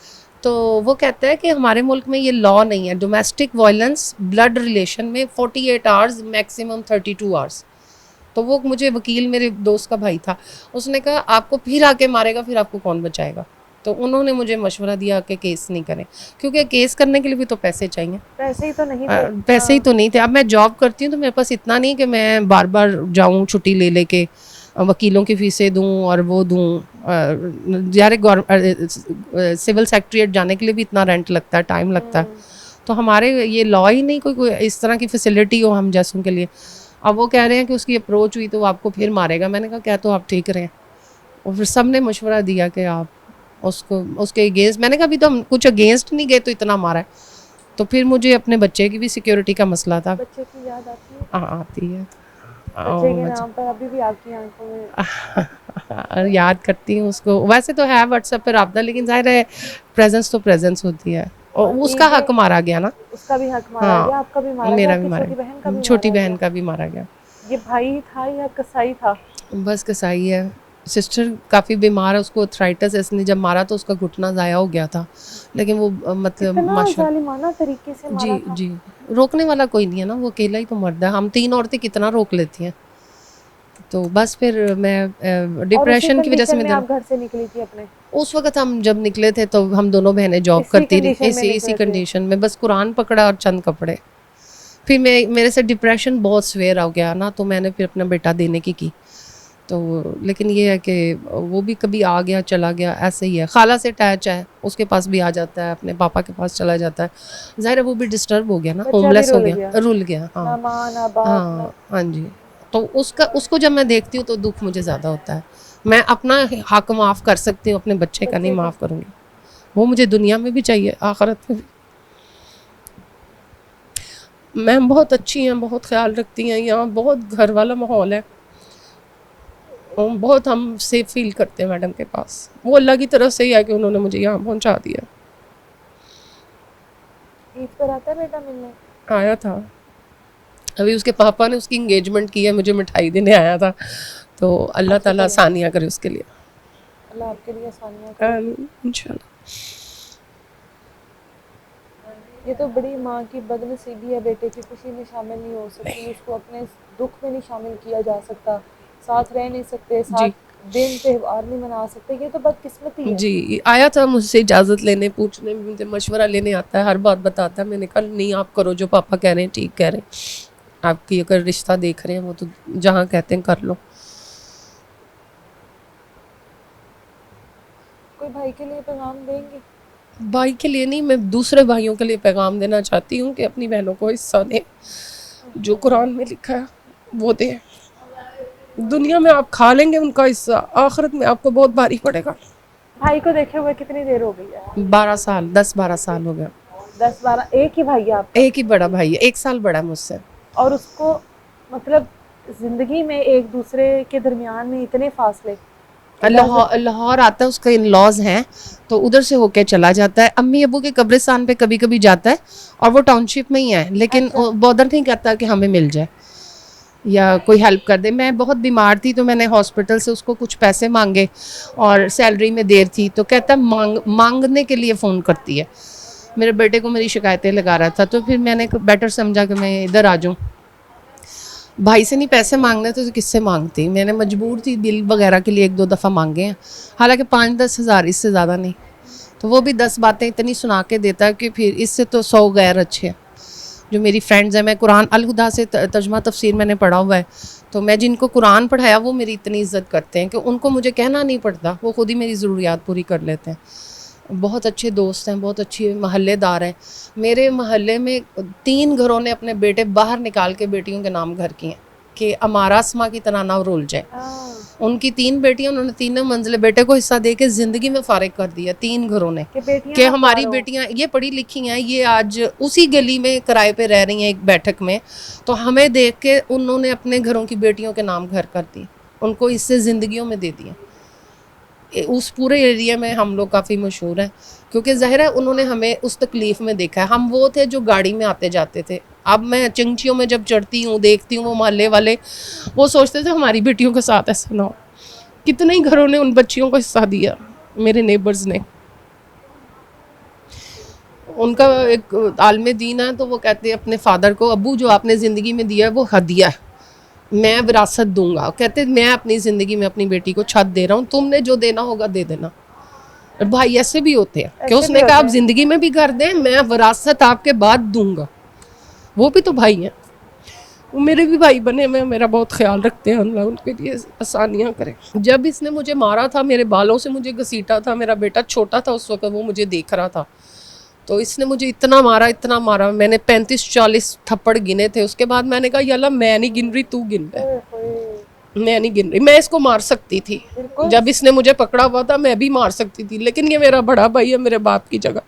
तो वो कहता है कि हमारे मुल्क में ये लॉ नहीं है, डोमेस्टिक वायलेंस ब्लड रिलेशन में 48 आवर्स मैक्सिमम 32 आवर्स। तो वो मुझे वकील, मेरे दोस्त का भाई था, उसने कहा आपको फिर आके मारेगा, फिर आपको कौन बचाएगा। तो उन्होंने मुझे मशवरा दिया कि केस नहीं करें, क्योंकि केस करने के लिए भी तो पैसे चाहिए। पैसे ही तो नहीं थे। पैसे ही तो नहीं थे। अब मैं जॉब करती हूँ तो मेरे पास इतना नहीं कि मैं बार बार जाऊँ छुट्टी ले लेके वकीलों की फ़ीसें दूँ और वो दूँ। यार सिविल सेक्रेटरीट जाने के लिए भी इतना रेंट लगता है, टाइम लगता है। तो हमारे ये लॉ ही नहीं कोई इस तरह की फैसिलिटी हो हम जैसों के लिए। अब वो कह रहे हैं कि उसकी अप्रोच हुई तो वो आपको फिर मारेगा। मैंने कहा क्या, तो आप ठीक रहे। और फिर सब ने मशवरा दिया कि आप उसके अगेंस्ट। मैंने कहा अभी तो हम कुछ अगेंस्ट नहीं गए तो इतना मारा है। तो फिर मुझे अपने बच्चे की भी सिक्योरिटी का मसला था। बच्चे की याद आती है? हाँ आती है। बच्चे के नाम पर अभी भी आपकी आंखों में याद करती हूँ उसको। वैसे तो है व्हाट्सएप पर रब्ता, लेकिन जाहिर है प्रेजेंस तो प्रेजेंस होती है। और उसका हक मारा गया ना। उसका भी हक मारा गया, आपका भी मारा मेरा गया, भी मारा गया, छोटी बहन का भी मारा गया। ये भाई था या कसाई था? बस कसाई है। सिस्टर काफ़ी बीमार है, उसको अर्थराइटिस, इसने जब मारा तो उसका घुटना ज़ाया हो गया था, लेकिन वो मतलब जालिमाना तरीके से मारा था। जी रोकने वाला कोई नहीं है ना, वो अकेला ही तो मर्द है। हम 3 औरतें कितना रोक लेती हैं। तो बस फिर मैं डिप्रेशन की वजह से मैं आप घर से निकली थी अपने? उस वक्त हम जब निकले थे तो हम दोनों बहनें जॉब करती रही, इसी कंडीशन में, बस कुरान पकड़ा और चंद कपड़े। फिर मेरे से डिप्रेशन बहुत सवेर हो गया ना, तो मैंने फिर अपना बेटा देने की। तो लेकिन ये है कि वो भी कभी आ गया चला गया, ऐसे ही है। खाला से अटैच है, उसके पास भी आ जाता है, अपने पापा के पास चला जाता है। ज़ाहिर है वो भी डिस्टर्ब हो गया ना, होमलेस हो गया, रुल गया। हाँ हाँ जी। तो उसको जब मैं देखती हूँ तो दुख मुझे ज़्यादा होता है। मैं अपना हक माफ़ कर सकती हूँ, अपने बच्चे का नहीं माफ़ करूँगी। वो मुझे दुनिया में भी चाहिए, आखिरत में भी। मैम बहुत अच्छी हैं, बहुत ख्याल रखती हैं, यहाँ बहुत घर वाला माहौल है, बहुत हम सेफ फील करते हैं मैडम के पास। वो अल्लाह की तरफ से ही है कि उन्होंने मुझे यहाँ पहुँचा दिया। ईद पर आता बेटा मिलने? आया था, अभी उसके पापा ने उसकी इंगेजमेंट की है, मुझे मिठाई देने आया था। तो अल्लाह ताला आसानियाँ करे उसके लिए। अल्लाह आपके लिए आसानियाँ करे इंशाल्लाह। ये तो बड़ी माँ की बदनसीबी है, बेटे की खुशी में शामिल नहीं हो सकती, उसको अपने दुख में नहीं शामिल किया जा सकता, साथ रह नहीं सकते, साथ दिन त्योहार नहीं मना सकते, ये तो बदकिस्मती है। जी, आया था मुझसे इजाज़त लेने, पूछने, मुझे मशवरा लेने आता है, हर बात बताता है। मैंने कहा नहीं, आप करो जो पापा कह रहे हैं, ठीक कह रहे हैं। आपकी अगर रिश्ता देख रहे हैं वो तो जहाँ कहते हैं कर लो। कोई भाई के लिए पैगाम देंगे? भाई के लिए नहीं, मैं दूसरे भाइयों के लिए पैगाम देना चाहती हूँ कि अपनी बहनों को हिस्सा दें, जो कुरान में लिखा है वो दें। दुनिया में आप खा लेंगे उनका हिस्सा, आखिरत में आपको बहुत भारी पड़ेगा। भाई को देखे हुए कितनी देर हो गई है? 12 साल, 10-12 साल हो गया। 10-12? एक ही भाई है आप? एक ही बड़ा भाई है, 1 साल बड़ा है मुझसे। और उसको मतलब जिंदगी में एक दूसरे के दरमियान में इतने फासले? लाहौर आता है, उसका इन लॉज हैं तो उधर से होके चला जाता है। अम्मी अबू के कब्रिस्तान पे कभी कभी जाता है, और वो टाउनशिप में ही है, लेकिन बॉदर नहीं करता कि हमें मिल जाए या कोई हेल्प कर दे। मैं बहुत बीमार थी तो मैंने हॉस्पिटल से उसको कुछ पैसे मांगे और सैलरी में देर थी, तो कहता मांगने के लिए फ़ोन करती है। मेरे बेटे को मेरी शिकायतें लगा रहा था, तो फिर मैंने बेटर समझा कि मैं इधर आ जाऊँ। भाई से नहीं पैसे मांगने तो किससे मांगती, मैंने मजबूर थी, बिल वगैरह के लिए 1-2 दफ़ा मांगे हैं, हालांकि 5-10 हज़ार, इससे ज़्यादा नहीं। तो वो भी 10 बातें इतनी सुना के देता है कि फिर इससे तो 100 गैर अच्छे हैं। जो मेरी फ्रेंड्स हैं, मैं कुरान अल-हुदा से तर्जुमा तफसीर मैंने पढ़ा हुआ है, तो मैं जिनको कुरान पढ़ाया वो मेरी इतनी इज्जत करते हैं कि उनको मुझे कहना नहीं पड़ता, वो खुद ही मेरी ज़रूरियात पूरी कर लेते हैं। बहुत अच्छे दोस्त हैं, बहुत अच्छे महल्लेदार हैं। मेरे महल्ले में 3 घरों ने अपने बेटे बाहर निकाल के बेटियों के नाम घर किए हैं कि अमारा अस्मा की तरह ना रोल जाए। उनकी 3 बेटियां, उन्होंने 3 मंजिले बेटे को हिस्सा दे के ज़िंदगी में फारिग कर दिया 3 घरों ने कि हमारी बेटियां ये पढ़ी लिखी हैं, ये आज उसी गली में किराए पे रह रही हैं एक बैठक में, तो हमें देख के उन्होंने अपने घरों की बेटियों के नाम घर कर दिए, उनको इससे ज़िंदगियों में दे दिए। उस पूरे एरिया में हम लोग काफ़ी मशहूर हैं, क्योंकि ज़ाहिर है उन्होंने हमें उस तकलीफ़ में देखा है। हम वो थे जो गाड़ी में आते जाते थे, अब मैं चिंचियों में जब चढ़ती हूँ, देखती हूँ वो मोहल्ले वाले वो सोचते थे हमारी बेटियों के साथ ऐसा ना हो। कितने ही घरों ने उन बच्चियों को हिस्सा दिया, मेरे नेबर्स ने। उनका एक आलम दीन है, तो वो कहते हैं अपने फादर को, अब्बू जो आपने ज़िंदगी में दिया है वो हदिया है, मैं विरासत दूंगा। कहते मैं अपनी ज़िंदगी में अपनी बेटी को छत दे रहा हूँ, तुमने जो देना होगा दे देना। और भाई ऐसे भी होते हैं कि उसने कहा आप ज़िंदगी में भी कर दें, मैं विरासत आपके बाद दूंगा। वो भी तो भाई हैं, वो मेरे भी भाई बने, मैं मेरा बहुत ख्याल रखते हैं, अल्लाह उनके लिए आसानियाँ करें। जब इसने मुझे मारा था, मेरे बालों से मुझे घसीटा था, मेरा बेटा छोटा था उस वक्त, वो मुझे देख रहा था, तो इसने मुझे इतना मारा, मैंने 35-40 थप्पड़ गिने थे। उसके बाद मैंने कहा या अल्लाह मैं नहीं गिन रही, तू गिन रहा है, मैं नहीं गिन रही। मैं इसको मार सकती थी, जब इसने मुझे पकड़ा हुआ था मैं भी मार सकती थी, लेकिन ये मेरा बड़ा भाई है, मेरे बाप की जगह,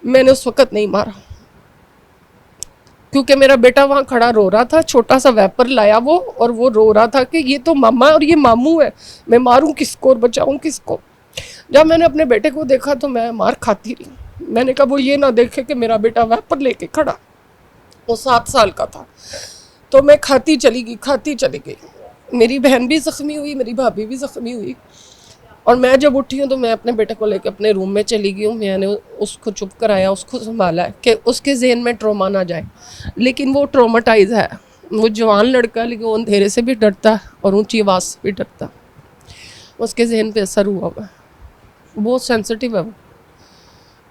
मैंने उस वक़्त नहीं मारा, क्योंकि मेरा बेटा वहाँ खड़ा रो रहा था, छोटा सा वेपर लाया वो, और वो रो रहा था कि ये तो मामा और ये मामू है, मैं मारूं किसको और बचाऊं किसको। जब मैंने अपने बेटे को देखा तो मैं मार खाती रही। मैंने कहा वो ये ना देखे कि मेरा बेटा वेपर लेके खड़ा, वो 7 साल का था, तो मैं खाती चली गई। मेरी बहन भी ज़ख्मी हुई, मेरी भाभी भी ज़ख्मी हुई, और मैं जब उठी हूँ तो मैं अपने बेटे को लेकर अपने रूम में चली गई हूँ। मैंने उसको चुप कराया, उसको संभाला है कि उसके जहन में ट्रॉमा ना जाए, लेकिन वो ट्रॉमाटाइज है, वो जवान लड़का, लेकिन वो अंधेरे से भी डरता और ऊंची आवाज़ से भी डरता, उसके जहन पे असर हुआ है, बहुत सेंसिटिव है वो,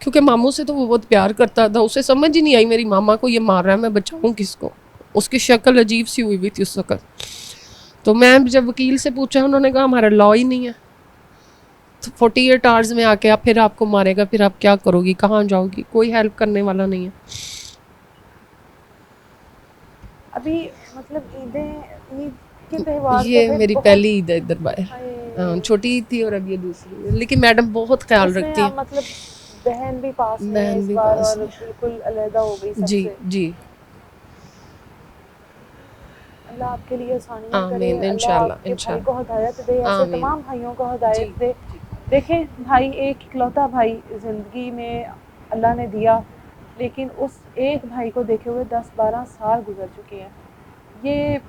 क्योंकि मामू से तो वो बहुत प्यार करता था, उसे समझ ही नहीं आई मेरी मामा को ये मार रहा है, मैं बचाऊँ किसको। उसकी शक्ल अजीब सी हुई थी उस वक़्त। तो मैं जब वकील से पूछा, उन्होंने कहा हमारा लॉ ही नहीं है, तो 48 आवर्स में आके आप फिर आपको मारेगा, फिर आप क्या करोगी, कहाँ जाओगी, कोई हेल्प करने वाला नहीं है। अभी मतलब ईद के त्यौहार ये मेरी पहली ईद है इधर बाहर, छोटी ईद थी और अब ये दूसरी है, लेकिन मैडम बहुत ख्याल रखती है। मतलब बहन भी पास में बहन इस भी बार पास और बिल्कुल अलग हो गई सबसे। जी अल्लाह आपके लिए आसानियां करे, आमीन, इंशाल्लाह भाई को हिदायत दे, ऐसे तमाम भाइयों को हिदायत दे। देखें भाई, एक इकलौता भाई ज़िंदगी में अल्लाह ने दिया, लेकिन उस एक भाई को देखे हुए 10-12 साल गुजर चुके हैं। ये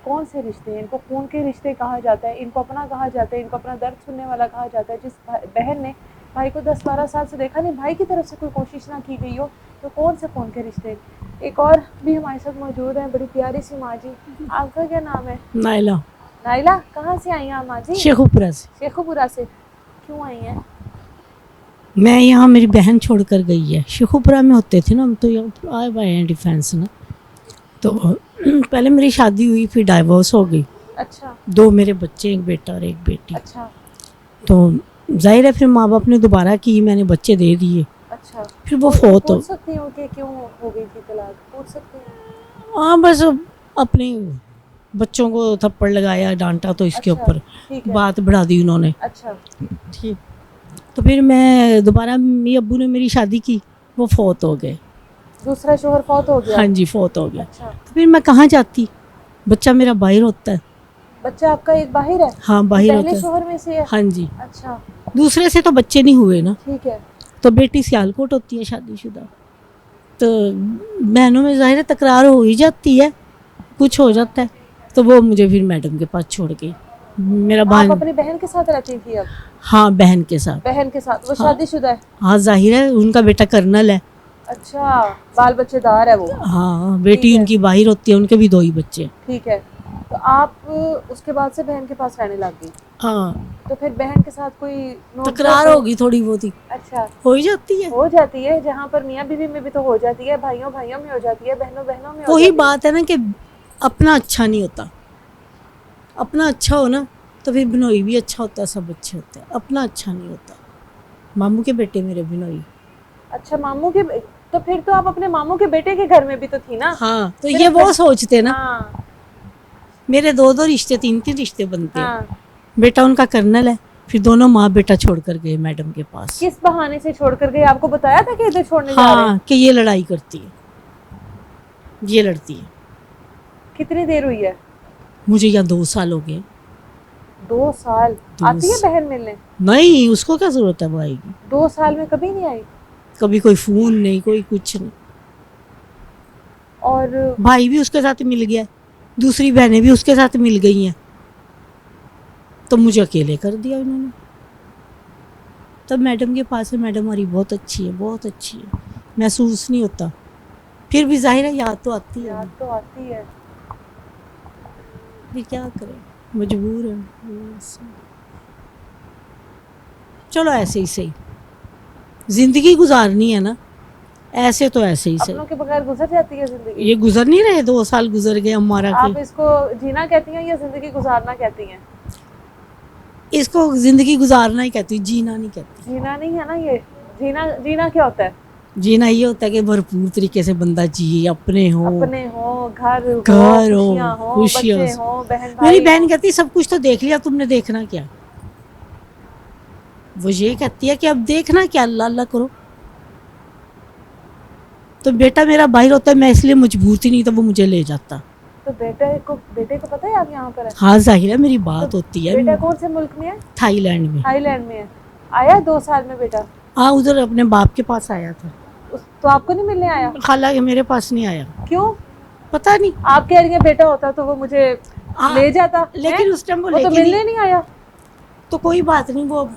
कौन से रिश्ते हैं? इनको खून के रिश्ते कहा जाता है, इनको अपना कहा जाता है, इनको अपना दर्द सुनने वाला कहा जाता है। जिस बहन ने भाई को 10-12 साल से देखा नहीं, भाई की तरफ से कोई कोशिश ना की गई हो, तो कौन से खून के रिश्ते। एक और भी हमारे साथ मौजूद हैं, बड़ी प्यारी सी माँ जी, आपका क्या नाम है? नाइला। नाइला कहाँ से आई हैं आप माँ जी? शेखुपुरा से। शेखुपुरा से क्यों आई हैं? मैं यहाँ, मेरी बहन छोड़कर गई है। शेखुपुरा में होते थे ना हम, तो यहाँ आए हुए हैं डिफेंस ना। तो पहले मेरी शादी हुई, फिर डाइवोर्स हो गई। अच्छा 2 मेरे बच्चे, एक बेटा और एक बेटी। अच्छा तो जाहिर है फिर माँ बाप ने दोबारा की, मैंने बच्चे दे दिए, अच्छा। फिर वो फोत हो। पूछ सकती हूँ कि क्यों हो गई थी तलाक? पूछ सकती हूँ? हाँ बस अपने बच्चों को थप्पड़ लगाया, डांटा, तो इसके अच्छा, ऊपर ठीक है। बात बढ़ा दी उन्होंने। अच्छा ठीक। तो फिर मैं दोबारा, मेरे अब्बू ने मेरी शादी की, वो फोत हो गए। दूसरा शोहर फौत हो गया? हाँ जी, फोत हो गया। अच्छा। तो फिर मैं कहाँ जाती, बच्चा मेरा बाहर होता है। बच्चा आपका एक बाहर है? हाँ बाहर होता पहले है। शोहर में से है? हाँ जी, अच्छा दूसरे से तो बच्चे नहीं हुए ना। ठीक है। तो बेटी सियालकोट होती है शादीशुदा, तो बहनों में जाहिर है तकरार हो ही जाती है, कुछ हो जाता है। तो वो मुझे फिर मैडम के पास छोड़ गई। मेरा आप भाई, अपनी बहन के साथ रहती थी अब? हाँ बहन के साथ। बहन के साथ? वो हाँ। शादीशुदा है? हाँ जाहिर है, उनका बेटा कर्नल है। अच्छा बाल बच्चेदार है वो? हाँ बेटी ठीक है। उनकी बाहर होती है, उनके भी 2 ही बच्चे। ठीक है। तो आप उसके बाद से बहन के पास रहने लग गई? हाँ तो फिर बहन के साथ कोई नोक-झोंक तकरार हुई? होगी थोड़ी बहुत ही, अच्छा हो ही जाती है। हो जाती है, जहाँ पर मियाँ बीवी में भी तो हो जाती है, भाइयों भाइयों में हो जाती है, बहनों बहनों में हो वही जाती बात है ना कि अपना अच्छा नहीं होता। अपना अच्छा हो ना तो फिर बिनोई भी अच्छा होता है, सब अच्छे होते हैं। अपना अच्छा नहीं होता। मामू के बेटे मेरे बिनोई। है। अच्छा मामू के तो फिर तो आप अपने मामू के बेटे के घर में भी तो थी ना? हाँ तो फिर ये वो सोचते ना, हाँ मेरे 2 रिश्ते, 3 रिश्ते बनते हैं। हाँ। बेटा उनका कर्नल है, फिर दोनों माँ बेटा छोड़ कर गए मैडम के पास। किस बहाने से छोड़ कर गए? आपको बताया था कि इधर छोड़ने जा रहे हैं? हाँ कि ये लड़ाई करती है, ये लड़ती है। कितनी देर हुई है? मुझे यहाँ 2 साल हो गए। 2 साल? 2 आती है बहन मिलने? नहीं, उसको क्या जरूरत है, वो आएगी। 2 साल में कभी नहीं आई? कभी कोई फोन नहीं, कोई कुछ नहीं। और भाई भी उसके साथ मिल गया, दूसरी बहनें भी उसके साथ मिल गई हैं, तो मुझे अकेले कर दिया उन्होंने। तब मैडम के पास है, मैडम हमारी बहुत अच्छी है, बहुत अच्छी है, महसूस नहीं होता। फिर भी जाहिर है याद तो आती है। याद तो आती है। फिर क्या करें, मजबूर है। चलो ऐसे ही सही, जिंदगी गुजारनी है ना, ऐसे तो ऐसे ही सही। अपनों के बगैर गुजर जाती है जिंदगी? ये गुजर नहीं रहे, 2 साल गुजर गए हमारा। आप इसको जीना कहती हैं या जिंदगी गुजारना कहती हैं? इसको जिंदगी गुजारना ही कहती हूँ, जीना नहीं कहती। जीना नहीं है ना ये? जीना जीना क्या होता है? जीना ये होता है कि भरपूर तरीके से बंदा जिए, अपने हो, अपने हो, घर हो, घर हो, खुशियां हो, खुशियां बच्चे हो। हो, बहन भाई मेरी बहन हो। कहती सब कुछ तो देख लिया, तुमने देखना क्या। वो ये कहती है कि अब देखना क्या, अल्लाह अल्लाह करो। तो बेटा मेरा बाहर होता है, मैं इसलिए मजबूर थी, नहीं तो वो मुझे ले जाता। तो बेटे को पता है आप यहाँ पर है? हाँ जाहिर है, मेरी बात होती बेटा है। कौन से मुल्क में है? थाईलैंड में। थाईलैंड में है। आया 2 साल में बेटा? हाँ उधर अपने बाप के पास आया था। तो आपको नहीं मिलने आया? हालांकि मेरे पास नहीं आया, क्यों? पता नहीं। आप कह रही हैं बेटा होता तो वो मुझे हाँ, ले जाता, लेकिन हैं? उस टाइम वो वो तो लेके मिलने नहीं आया। तो कोई बात नहीं, वो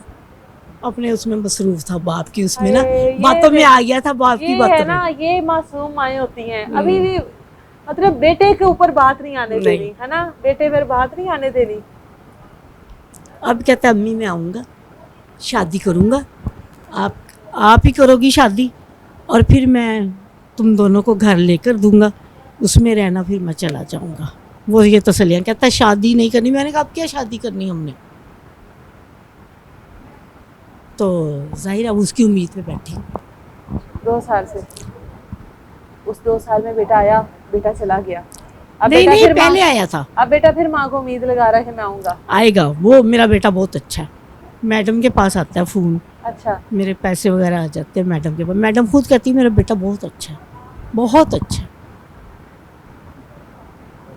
अपने उसमें मसरूफ था, बाप की उसमें ना अरे, ये बातों में आ गया था, बाप की ये है बातों ना, में। ये मासूम माएँ होती हैं अभी भी, मतलब बेटे के ऊपर बात नहीं आने नहीं। देनी है ना, बेटे पर बात नहीं आने देनी। अब कहता अम्मी मैं आऊँगा, शादी करूँगा, आप ही करोगी शादी, और फिर मैं तुम दोनों को घर लेकर दूंगा, उसमें रहना, फिर मैं चला जाऊँगा। वो ये तसल्लियाँ कहता है शादी नहीं करनी। मैंने कहा अब क्या शादी करनी हमने। तो जाहिर है उसकी उम्मीद पे बैठी। 2 साल से, उस 2 साल में बेटा आया, बेटा चला गया। अब नहीं बेटा नहीं, फिर पहले आया था। अब बेटा फिर माँ को उम्मीद लगा रहा है कि मैं आऊँगा। आएगा, वो मेरा बेटा बहुत अच्छा है, मैडम के पास आता है फ़ोन, अच्छा मेरे पैसे वगैरह आ जाते हैं मैडम के पास। मैडम खुद कहती है मेरा बेटा बहुत अच्छा है, बहुत अच्छा है।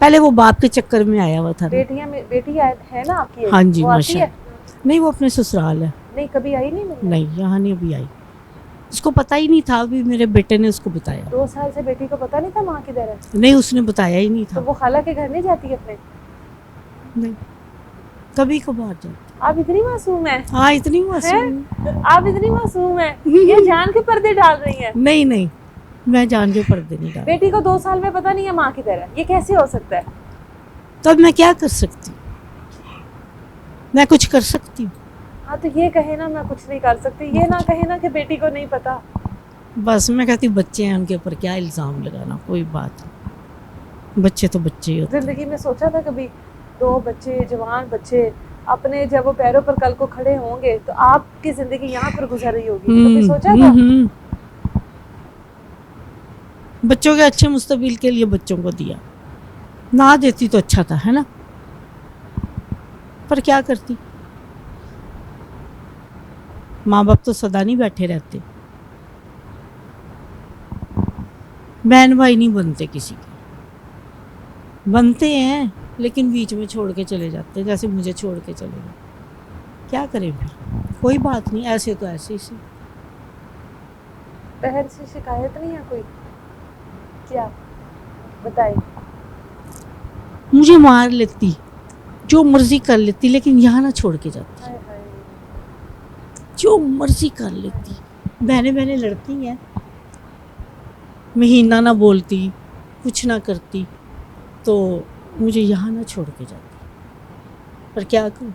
पहले वो बाप के चक्कर में आया हुआ था ना। बेटी है ना आपकी? हाँ जी वो आती माशा। है? नहीं वो अपने ससुराल है। नहीं कभी आई नहीं मिलने? नहीं यहाँ नहीं अभी आई, उसको पता ही नहीं था, अभी मेरे बेटे ने उसको बताया। 2 साल से बेटी को पता नहीं था माँ किधर है? नहीं उसने बताया ही नहीं तो था। वो खाला के घर नहीं जाती अपने? नहीं कभी कभार जाती। आप इतनी मासूम है? हाँ इतनी मासूम। आप इतनी मासूम है, ये जान के पर्दे डाल रही हैं। नहीं नहीं मैं जान के पर्दे नहीं डाल। बेटी को 2 साल में पता नहीं है माँ किधर है, ये कैसे हो सकता है? तो अब मैं क्या कर सकती। मैं कुछ कर सकती हूँ? हाँ तो ये कहे ना मैं कुछ नहीं कर सकती, ये ना कहे ना कि बेटी को नहीं पता। बस मैं कहती हूँ बच्चे हैं, उनके ऊपर क्या इल्ज़ाम लगाना, कोई बात नहीं, बच्चे तो बच्चे ही होते हैं। जिंदगी में सोचा था कभी 2 बच्चे, जवान बच्चे अपने जब वो पैरों पर कल को खड़े होंगे तो आपकी जिंदगी यहाँ पर गुजर रही होगी, कभी सोचा था? बच्चों के अच्छे मुस्तकबिल के लिए बच्चों को दिया, ना देती तो अच्छा था, है ना, पर क्या करती, माँ बाप तो सदा नहीं बैठे रहते, बहन भाई नहीं बनते किसी के, बनते हैं लेकिन बीच में छोड़ के चले जाते हैं, जैसे मुझे छोड़ के चले गए, क्या करें फिर, कोई बात नहीं, ऐसे तो ऐसे ही। बहन से शिकायत नहीं है कोई? क्या बताए? मुझे मार लेती, जो मर्जी कर लेती, लेकिन यहाँ ना छोड़ के जाती, हाय हाय। जो मर्जी कर लेती, बहनें बहनें लड़ती हैं, महीना ना बोलती, कुछ ना करती, तो मुझे यहाँ ना छोड़ के जाती, पर क्या करूँ,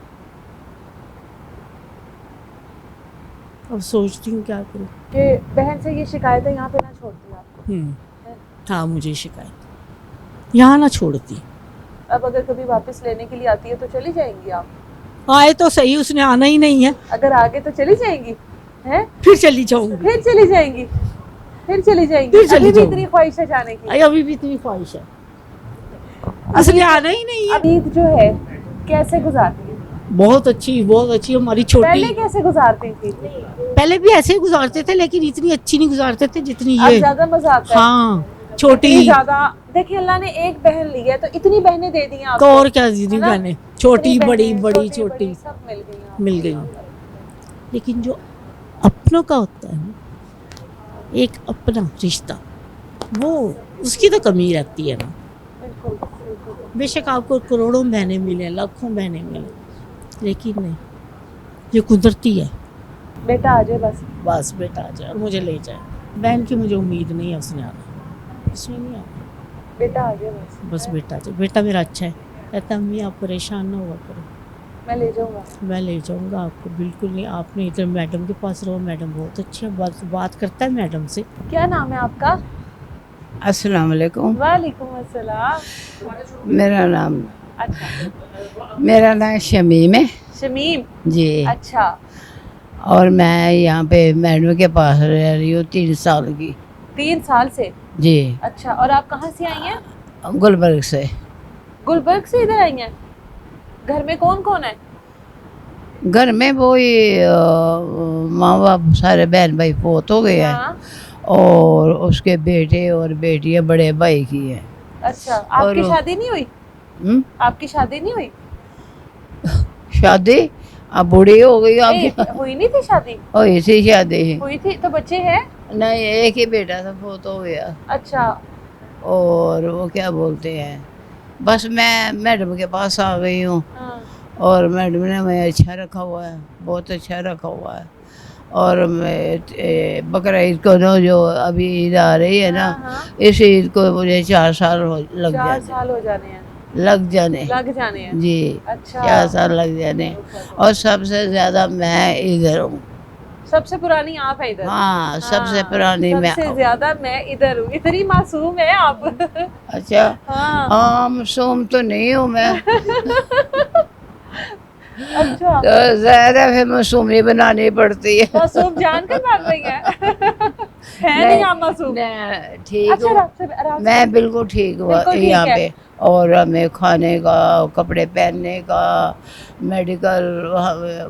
अब सोचती हूँ क्या करूँ। कि बहन से ये शिकायतें यहाँ पे ना छोड़ती आपको? हाँ, मुझे शिकायत, यहाँ ना छोड़ती। अब अगर कभी वापस लेने के लिए आती है तो चली जाएंगी आप? आए तो सही, उसने आना ही नहीं है, अगर आगे तो चली जाएंगी हैं? फिर चली जाऊंगी, फिर चली जाएंगी, फिर चली जाएंगी, फिर चली अभी भी जाऊंगी। इतनी ख्वाहिश है जाने की? अभी भी इतनी ख्वाहिश है, उसने आना ही नहीं है। अब ईद जो है कैसे गुजारती है? बहुत अच्छी हमारी छोटी, पहले कैसे गुजारती थी? पहले भी ऐसे ही गुजारते थे, लेकिन इतनी अच्छी नहीं गुजारते थे जितनी अब ये। ज्यादा मजा आता है? हाँ, छोटी इतनी ज्यादा। देखिए अल्लाह ने एक बहन ली है तो इतनी बहनें दे दी हैं तो आपको, और क्या दीदी, है ना? बहनें छोटी इतनी बड़ी बहनें, बड़ी छोटी सब मिल गई हैं आपको। मिल गई, लेकिन जो अपनों का होता है ना, एक अपना रिश्ता, वो उसकी तो कमी रहती है ना। बिल्कुल बिल्कुल। बेशक आपको करोड़ों बहनें मिले, लाखों बहनें मिले, लेकिन नहीं, ये कुदरती है। बेटा आ जाए बस। बस बेटा आ जाए और मुझे ले जाए, बहन की मुझे उम्मीद नहीं है, उसने आना, उसने नहीं आना, बेटा आ जाए बस। बस बेटा आ जाए। बेटा मेरा अच्छा है, कहता अम्मी आप परेशान ना हुआ करो, मैं ले जाऊंगा। मैं ले जाऊंगा आपको, बिल्कुल नहीं, आपने इधर मैडम के पास रहो, मैडम बहुत अच्छी है, बात करता है मैडम से। क्या नाम है आपका? अस्सलाम वालेकुम। वालेकुम अस्सलाम। मेरा नाम शमीम है शमीम। जी, अच्छा। और मैं यहाँ पे मैडम के पास रह रही हूँ 3 साल की। 3 साल से? जी, अच्छा, और आप कहाँ से आई हैं? गुलबर्ग से। गुलबर्ग से इधर आई हैं? घर में कौन कौन है? घर में वो ये माँ बाप सारे बहन भाई फोत हो गए हैं, हाँ। और उसके बेटे और बेटियाँ बड़े भाई की है। अच्छा, आपकी और- शादी नहीं हुई? आपकी शादी नहीं हुई? शादी अब बूढ़ी हो गई नहीं, आप। हुई नहीं थी शादी? हुई थी शादी, हुई थी तो बच्चे हैं? नहीं एक ही बेटा था, फोत हो गया। अच्छा। और वो क्या बोलते हैं, बस मैं मैडम के पास आ गई हूँ, हाँ। और मैडम ने हमें अच्छा रखा हुआ है, बहुत अच्छा रखा हुआ है। और मैं बकरा ईद को जो अभी ईद आ रही है ना, हाँ, हाँ। इस ईद को मुझे 4 साल लग 4 जाने साल हो जाने हैं? लग जाने लग जाने हैं? जी, अच्छा। 4 साल लग जाने। और सबसे ज़्यादा मैं इधर हूँ। सबसे पुरानी आप है इधर? हाँ, सबसे पुरानी मैं। सबसे ज्यादा मैं इधर हूँ। इतनी मासूम है आप। अच्छा, हाँ। हाँ मासूम तो नहीं हूँ मैं। अच्छा, तो ज़्यादा फिर मासूमी बनानी पड़ती है। मासूम जानकर बात रही है नहीं आप मासूम? मैं ठीक अच्छा, हूँ, आराम से। मैं बिल्कुल ठीक हुआ बिल्कुल ठीक यहाँ है। पे। और हमें खाने का, कपड़े पहनने का, मेडिकल,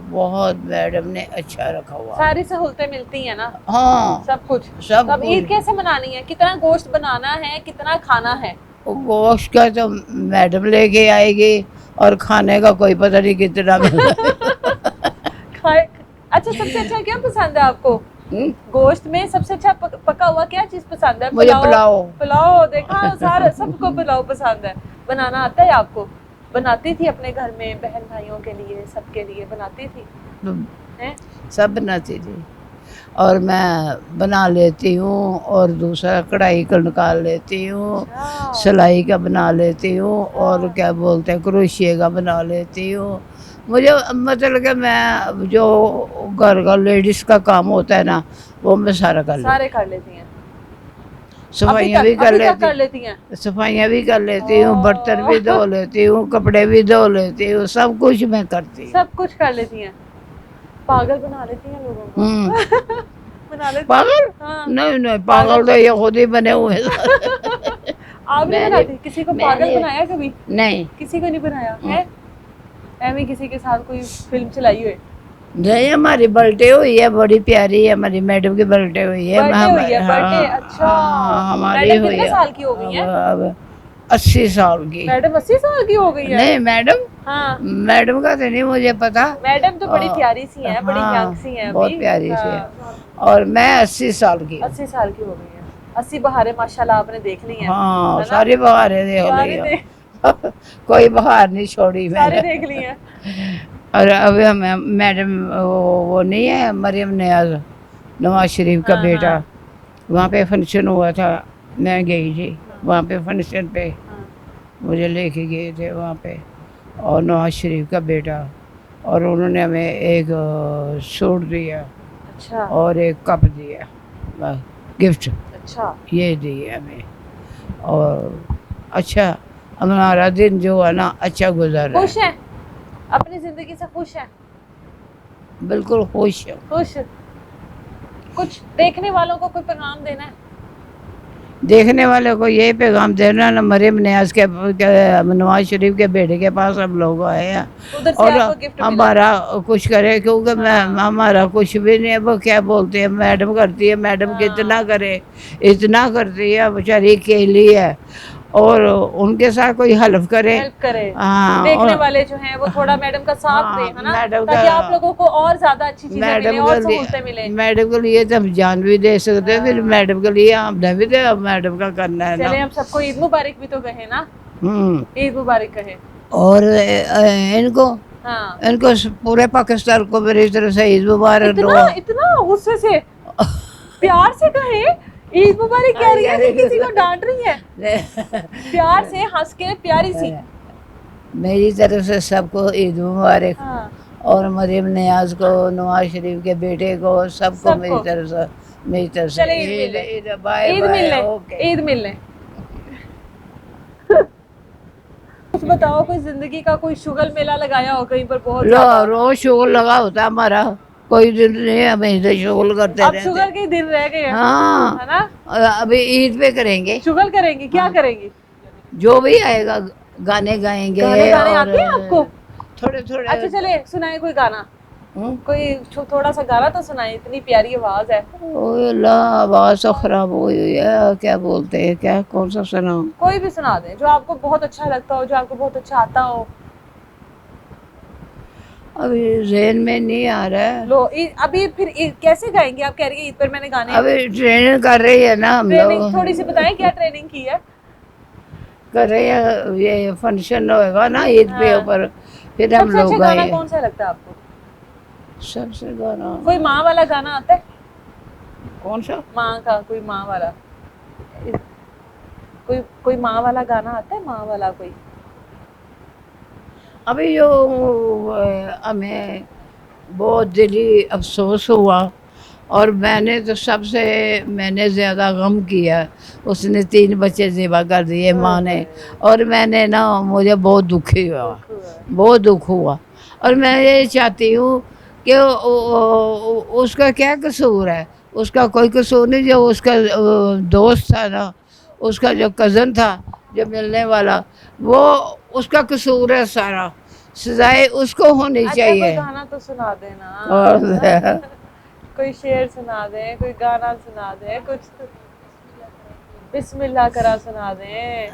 बहुत मैडम ने अच्छा रखा हुआ। सारी सहूलतें मिलती हैं ना? हाँ, सब कुछ। सब अब ईद कुछ। कैसे मनानी है? कितना गोश्त बनाना है? कितना खाना है? गोश्त का तो मैडम लेके आएगी, और खाने का कोई पता नहीं कितना खाए। अच्छा, सबसे अच्छा क्या पसंद है आपको गोश्त में? सबसे अच्छा पका हुआ क्या चीज पसंद है? मुझे पुलाव। पुलाव। देखा, सारा सबको पुलाव पसंद है। बनाना आता है आपको? बनाती थी अपने घर में बहन भाइयों के लिए, सबके लिए बनाती थी? हैं? सब बनाती थी, और मैं बना लेती हूँ, और दूसरा कढ़ाई का निकाल लेती हूँ, सिलाई का बना लेती हूँ, और क्या बोलते हैं क्रोशिया का बना लेती हूँ, मुझे मतलब कि मैं जो घर का लेडीज़ का काम होता है ना वो मैं सारा कर लेती सारे कर लेती हैं? हूँ। सफाइयाँ भी कर अभी तक लेती कर लेती हैं? सफाइयाँ भी कर लेती हूँ, बर्तन भी धो लेती हूँ, कपड़े भी धो लेती हूँ, सब कुछ मैं करती हूँ। सब कुछ कर लेती हैं। पागल बना लेती हैं लोगों को। हम्म। बना लेती पागल? हाँ। नहीं नहीं, पागल तो ये खुद ही बने हुए हैं। आप नहीं मैंने- बनाती? किसी को पागल मैंने- बनाया कभी? नहीं किसी को नहीं बनाया है? ऐਵੇਂ किसी के साथ कोई फिल्म चलाई हुई? नहीं, हमारी बर्थडे हुई है, बड़ी प्यारी है, हमारी मैडम की बर्थडे हुई है। बर्थडे हुई है? बर्थडे, हाँ, अच्छा। हाँ, हमारी मैडम हुई कितने है। साल की हो गई हैं? अब 80 साल की। मैडम 80 साल की हो गई है? नहीं मैडम, हाँ। मैडम का तो नहीं मुझे पता। मैडम तो बड़ी हाँ, प्यारी सी हैं, बड़ी हाँ, यंग सी हैं बहुत अभी। प्यारी सी है। हाँ। और मैं 80 साल की हूँ। 80 साल की हो गई है। 80 बहारें माशाल्लाह आपने देख ली हैं। हाँ, है ना? सारी बहारें देख सारी ली देख- हैं। कोई बहार नहीं छोड़ी सारी मैंने। देख ली हैं। और अभी हमें मैडम वो नहीं है, मरियम नियाज, नवाज शरीफ का हाँ, बेटा, हाँ। वहाँ पे फंक्शन हुआ था, मैं गई थी वहाँ पे फंक्शन पे, हाँ। मुझे लेके गए थे वहाँ पे, और नवाज शरीफ का बेटा, और उन्होंने हमें एक सूट दिया अच्छा और एक कप दिया, गिफ्ट अच्छा। ये दिए हमें। और अच्छा, हमारा दिन जो है ना अच्छा गुजर रहा खुश है, हैं? अपनी जिंदगी से खुश हैं? बिल्कुल खुश हूँ। खुश? कुछ देखने वालों को कोई पैगाम देना है? देखने वाले को यही पैगाम देना ना, मरियम नियाज के नवाज शरीफ के बेटे के पास हम लोग आए हैं उधर से और आपको गिफ्ट मिला? हमारा कुछ करे, क्योंकि मैं हाँ। हमारा कुछ भी नहीं है। वो क्या बोलते हैं, मैडम करती है, मैडम हाँ। कितना करे, इतना करती है, बेचारी अकेली है, और उनके साथ कोई हेल्प करे। हेल्प करे। हाँ, देखने और वाले जो हैं वो थोड़ा मैडम का साथ हाँ, दें, है ना? मैडम ताकि का- आप लोगों को और ज्यादा अच्छी चीजें मिले मैडम और के सहूलतें लिए, मिले। मैडम के लिए तो हम जान भी दे सकते हैं, फिर मैडम के लिए हमने भी तो मैडम का करना है चले ना। हम सबको ईद मुबारक भी तो कहे ना, हम्म। ईद मुबारक कहे। और इनको हाँ। इनको पूरे पाकिस्तान को मेरी तरफ से ईद मुबारक इतना दुआ। इतना गुस्से से प्यार से कहे ईद मुबारक कह रही है कि किसी को डांट रही है? प्यार से हंस के प्यारी सी। मेरी तरफ से सबको ईद मुबारक, हाँ। और मरियम नियाज को, नवाज शरीफ के बेटे को, सबको मेरी तरफ से, मेरी तरफ से चले ईद मिलने, ईद बाय ईद बाय, मिलने, ओके। ईद मिलने। कुछ बताओ, कोई जिंदगी का कोई शुगल मेला लगाया हो कहीं पर बहुत ज्यादा? रोज शोर लगा होता है हमारा, कोई दिन नहीं है, हमेशा शोर करते अब रहते। शुगर के ही दिन रह गए हैं, हाँ, है ना? अभी ईद पे करेंगे, शुगर करेंगी? क्या करेंगी? जो भी आएगा, गाने गाएंगे। गाने गाने और आते हैं आपको? थोड़े थोड़े। अच्छा चले सुनाए कोई गाना, हम्म? कोई थोड़ा सा गाना तो सुनाए, इतनी प्यारी आवाज है। ओए अल्लाह, आवाज़ तो खराब हो गई है, क्या बोलते हैं, क्या कौन सा सुनाऊं? कोई भी सुना दें जो आपको बहुत अच्छा लगता हो, जो आपको बहुत अच्छा आता हो। अभी ज़हन में नहीं आ रहा है। लो अभी फिर कैसे गाएंगे? आप कह रही है ईद पर मैंने गाने। अभी ट्रेनिंग कर रही है ना हम ट्रेनिंग लोग, थोड़ी सी बताएं, क्या ट्रेनिंग की है? कर रही है, ये फंक्शन होएगा ना ईद पे हाँ। ऊपर, फिर हम सबसे अच्छा लोग गाना गाए। कौन सा लगता है आपको? सबसे गाना कोई माँ वाला गाना आता है? कौन सा? माँ का कोई माँ वाला, कोई माँ वाला गाना आता है? माँ वाला कोई? अभी जो हमें बहुत दिली अफसोस हुआ, और मैंने तो मैंने ज़्यादा गम किया, उसने 3 बच्चे ज़िबा कर दिए माँ ने, और मैंने ना, मुझे बहुत दुखी हुआ, बहुत दुख हुआ। और मैं ये चाहती हूँ कि उसका क्या कसूर है, उसका कोई कसूर नहीं। जो उसका दोस्त था ना, उसका जो कज़न था, जो मिलने वाला, वो उसका कसूर है सारा, सजाए उसको होनी अच्छा चाहिए। कोई गाना तो सुना देना, और कोई शेर सुना दें, कोई गाना सुना दें, कुछ बिस्मिल्लाह करा सुना दें।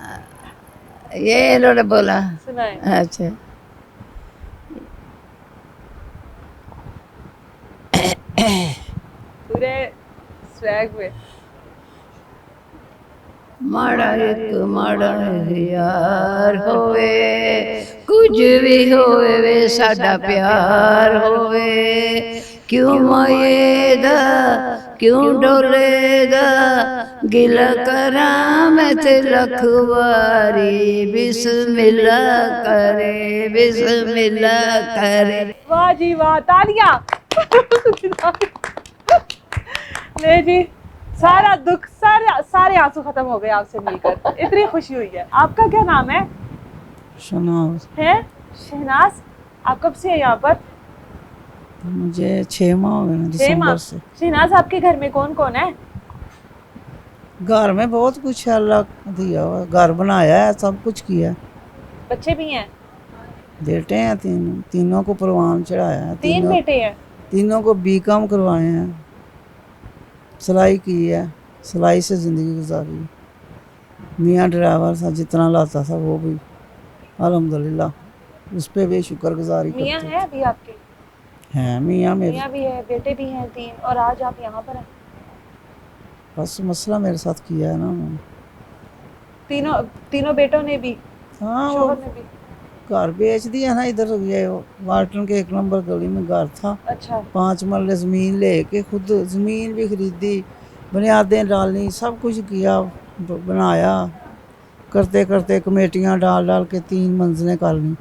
ये इन्होंने बोला। सुनाए। अच्छा, पूरे स्वैग में। माड़ा एक माड़ा यार होवे, कुछ भी होवे वे साडा प्यार होवे, क्यों मायेदा क्यों डोलेदा गिल करा मैं ते लखवारी बिस्मिल्लाह करे बिस्मिल्लाह करे। वाह जी वाह, तालियां। ले जी, सारा दुख, सारे आंसू खत्म हो गए आपसे मिलकर, इतनी खुशी हुई है। आपका क्या नाम है? शनाज। है शहनाज। आप कब से है यहाँ पर? मुझे 6 माह हो गए हैं 6 माह दिसंबर से। शहनाज, आपके घर में कौन कौन है? घर में बहुत कुछ है, अल्लाह का दिया हुआ, घर बनाया है, सब कुछ किया है। बच्चे भी हैं? बेटे हैं तीनों को परवान चढ़ाया है। 3 बेटे हैं। तीनों को बीकॉम करवाए हैं, सिलाई की है, सिलाई से ज़िंदगी गुजारी है। मियाँ ड्राइवर था, जितना लाता था वो भी अल्हम्दुलिल्लाह उस पर भी शुक्रगुजारी मियाँ करते है अभी आपके? हैं। मियाँ मेरे मियाँ भी है, बेटे भी हैं 3, और आज आप यहाँ पर हैं। बस मसला मेरे साथ किया है ना। तीनों बेटों ने भी, हाँ, वो शोहर ने भी? घर बेच दिया ना, इधर ये वाटन के 1 नंबर गली में घर था। अच्छा। 5 मरले ज़मीन लेके खुद ज़मीन भी खरीदी, बुनियादें डाली, सब कुछ किया, बनाया, करते करते कमेटियां डाल डाल के 3 मंजिलें कर ली।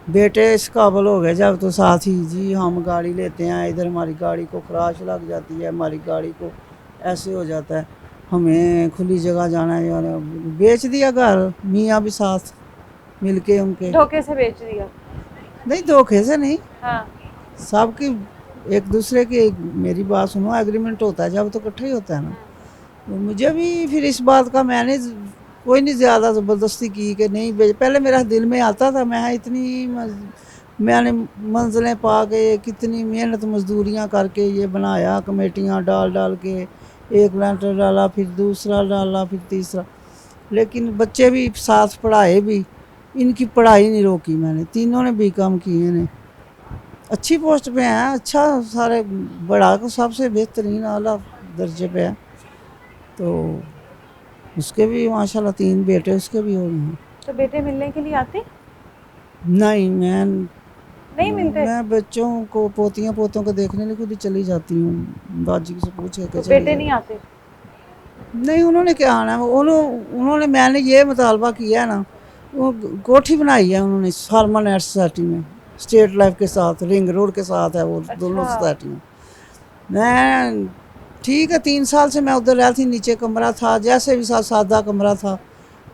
बेटे इस काबिल हो गए जब तो साथ ही जी हम गाड़ी लेते हैं, इधर हमारी गाड़ी को खराश लग जाती है, हमारी गाड़ी को ऐसे हो जाता है, हमें खुली जगह जाना है, यार बेच दिया घर। मियाँ भी साथ मिलके उनके, धोखे से बेच दिया? नहीं धोखे से नहीं, हाँ। सबकी एक दूसरे की, मेरी बात सुनो, एग्रीमेंट होता है जब तो इकट्ठा ही होता है ना। तो मुझे भी फिर इस बात का मैंने कोई नहीं ज़्यादा ज़बरदस्ती की कि नहीं बेच। पहले मेरा दिल में आता था, मैं इतनी मैंने मंजिलें पा के कितनी मेहनत मजदूरियां करके ये बनाया, कमेटियां डाल डाल के, एक लेंटर डाला, फिर दूसरा डाला, फिर तीसरा, लेकिन बच्चे भी साथ पढ़ाए भी, इनकी पढ़ाई नहीं रोकी मैंने। तीनों ने बीकॉम किए ने, अच्छी पोस्ट पे हैं, अच्छा सारे, बड़ा को सबसे बेहतरीन आला दर्जे पे है। तो उसके भी माशाल्लाह 3 बेटे उसके भी हो गए हैं। तो बेटे मिलने के लिए आते? नहीं, मैं नहीं मिलते? मैं बच्चों को, पोतियां पोतों को देखने लिए खुद ही चली जाती हूँ, बाजी से पूछ के तो चली बेटे जाती। नहीं आते? नहीं, उन्होंने क्या आना है, उन्होंने मैंने ये मुतालबा किया है ना, वो कोठी बनाई है उन्होंने फार्मानेट सोसाइटी में, स्टेट लाइफ के साथ, रिंग रोड के साथ है वो। दोनों सोसाइटी में मैं ठीक है, 3 साल से मैं उधर रहती, नीचे कमरा था, जैसे भी सादा कमरा था,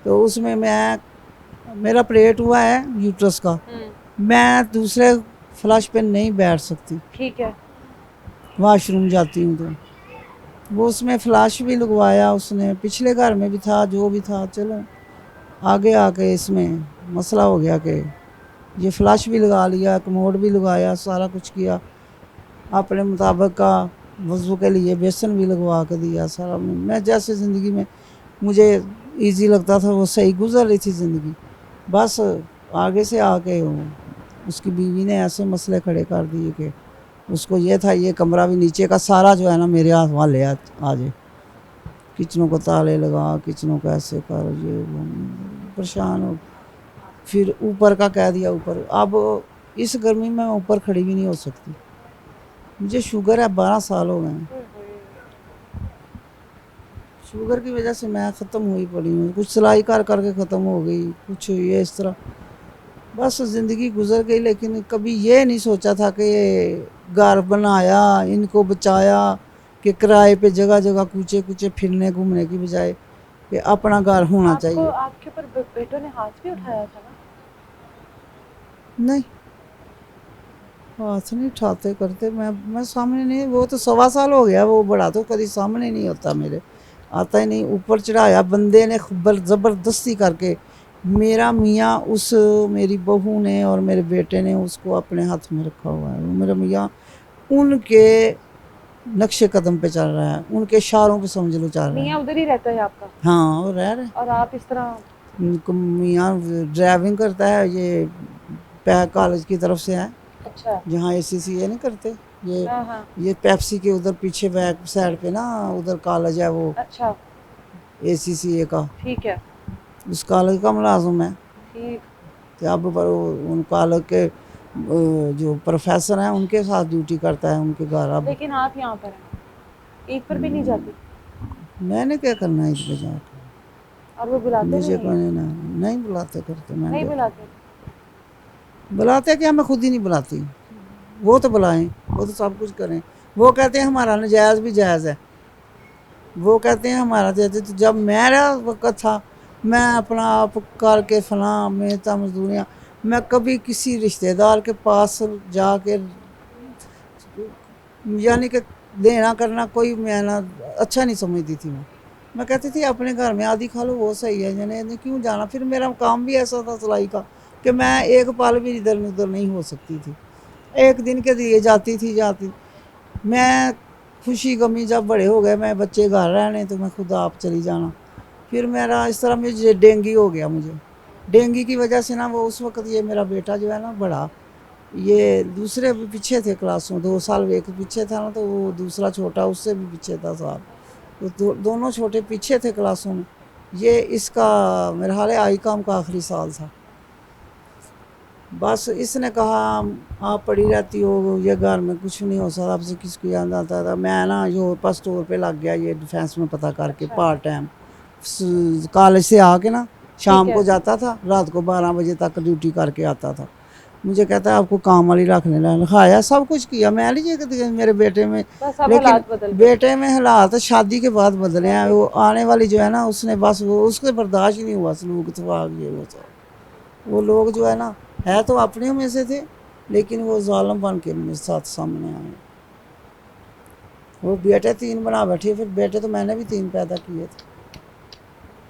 तो उसमें मेरा ऑपरेट हुआ है यूट्रस का, मैं दूसरे फ्लश पे नहीं बैठ सकती। ठीक है। वॉशरूम जाती हूँ तो वो उसमें फ्लश भी लगवाया उसने, पिछले घर में भी था, जो भी था। चलो आगे आके इसमें मसला हो गया कि ये फ्लश भी लगा लिया, कमोड भी लगाया, सारा कुछ किया अपने मुताबिक का। वज़ू के लिए बेसन भी लगवा के दिया सारा। मैं जैसे ज़िंदगी में मुझे इजी लगता था वो सही गुजर रही थी ज़िंदगी। बस आगे से आके उसकी बीवी ने ऐसे मसले खड़े कर दिए कि उसको ये था ये कमरा भी नीचे का सारा जो है ना मेरे हाथ वाले आ जाए, किचनों को ताले लगा, किचनों को ऐसे कर, ये परेशान हो। फिर ऊपर का कह दिया ऊपर, अब इस गर्मी में मैं ऊपर खड़ी भी नहीं हो सकती। मुझे शुगर है, 12 साल हो गए हैं। शुगर की वजह से मैं ख़त्म हुई पड़ी हूँ, कुछ सिलाई कर करके ख़त्म हो गई, कुछ ये इस तरह बस ज़िंदगी गुजर गई। लेकिन कभी ये नहीं सोचा था कि घर बनाया, इनको बचाया, कि किराए पे जगह जगह कूचे कूचे फिरने घूमने की बजाय कि अपना घर होना चाहिए। आपके ऊपर बेटों ने हाथ भी उठाया था ना? नहीं, हाथ नहीं उठाते करते, मैं सामने नहीं। वो तो 1.25 साल हो गया, वो बड़ा तो कभी सामने नहीं होता मेरे, आता ही नहीं। ऊपर चढ़ाया बंदे ने ज़बरदस्ती करके, मेरा मियाँ उस मेरी बहू ने और मेरे बेटे ने उसको अपने हाथ में रखा हुआ है। मेरा मियाँ उनके नक्शे कदम पे चल रहा है, उनके इशारों पे समझ लो चल रहा है। मियाँ उधर ही रहता है आपका? हाँ, वो रह रहे। और आप इस तरह? मियाँ ड्राइविंग करता है, ये पैक कॉलेज की तरफ से है। अच्छा। जहाँ ACCA नहीं करते, हाँ। ये पेप्सी के उधर पीछे बैक साइड पे ना, उधर कॉलेज है वो। अच्छा। ACCA का। ठीक है। उस कॉलेज का मुलाजिम है। ठीक। तो अब पर उन कॉलेज के जो प्रोफेसर हैं उनके साथ ड्यूटी करता है उनके घर। अब लेकिन आप यहाँ पर हैं, ईद पर भी नहीं जाती मैंने क्या करना है ईद पे जाकर, और वो बुलाते भी मुझे नहीं कोई हैं? नहीं बुलाते करते। मैं नहीं क्या- बुलाते। बुलाते क्या, मैं खुद ही नहीं बुलाती। वो तो बुलाएं, वो तो सब कुछ करें। वो कहते हैं हमारा नजायज़ भी जायज़ है, वो कहते हैं हमारा जायज़। तो जब मेरा वक्त था मैं अपना आप करके फलां मेहनत मजदूरियाँ, मैं कभी किसी रिश्तेदार के पास जाके यानी कि देना करना कोई मैं ना अच्छा नहीं समझती थी। मैं कहती थी अपने घर में आधी खा लो वो सही है, यानी क्यों जाना। फिर मेरा काम भी ऐसा था सिलाई का कि मैं एक पल भी इधर उधर नहीं हो सकती थी, एक दिन के लिए जाती। मैं खुशी गमी जब बड़े हो गए, मैं बच्चे घर रहने तो मैं खुद आप चली जाना। फिर मेरा इस तरह मुझे डेंगू हो गया। मुझे डेंगू की वजह से ना वो उस वक्त ये मेरा बेटा जो है ना बड़ा, ये दूसरे भी पीछे थे क्लासों, 2 साल एक पीछे था ना, तो वो दूसरा छोटा उससे भी पीछे था साल। तो दोनों छोटे पीछे थे क्लासों में। ये इसका मेरा हाल आई काम का आखिरी साल था। बस इसने कहा आप पड़ी रहती हो, ये घर में कुछ नहीं हो सकता, आपसे किसको याद आता था। मैं ना जो पर स्टोर पे लग गया ये डिफेंस में पता करके पार्ट टाइम। कॉलेज से आके ना शाम को जाता था, रात को 12 बजे तक ड्यूटी करके आता था। मुझे कहता है आपको काम वाली रखने लिखाया, सब कुछ किया। मैं लीजिए मेरे बेटे में, बस अब हालात बदल लेकिन गए। बेटे में हालात शादी के बाद बदले हैं। वो आने वाली जो है ना उसने बस वो उसके बर्दाश्त ही नहीं हुआ सलूक इत्तेफाक ये वो सब। वो लोग जो है ना है तो अपने में से थे, लेकिन वो जालिम बन के मेरे साथ सामने आए। वो बेटे 3 बना बैठे, फिर बेटे तो मैंने भी 3 पैदा किए थे।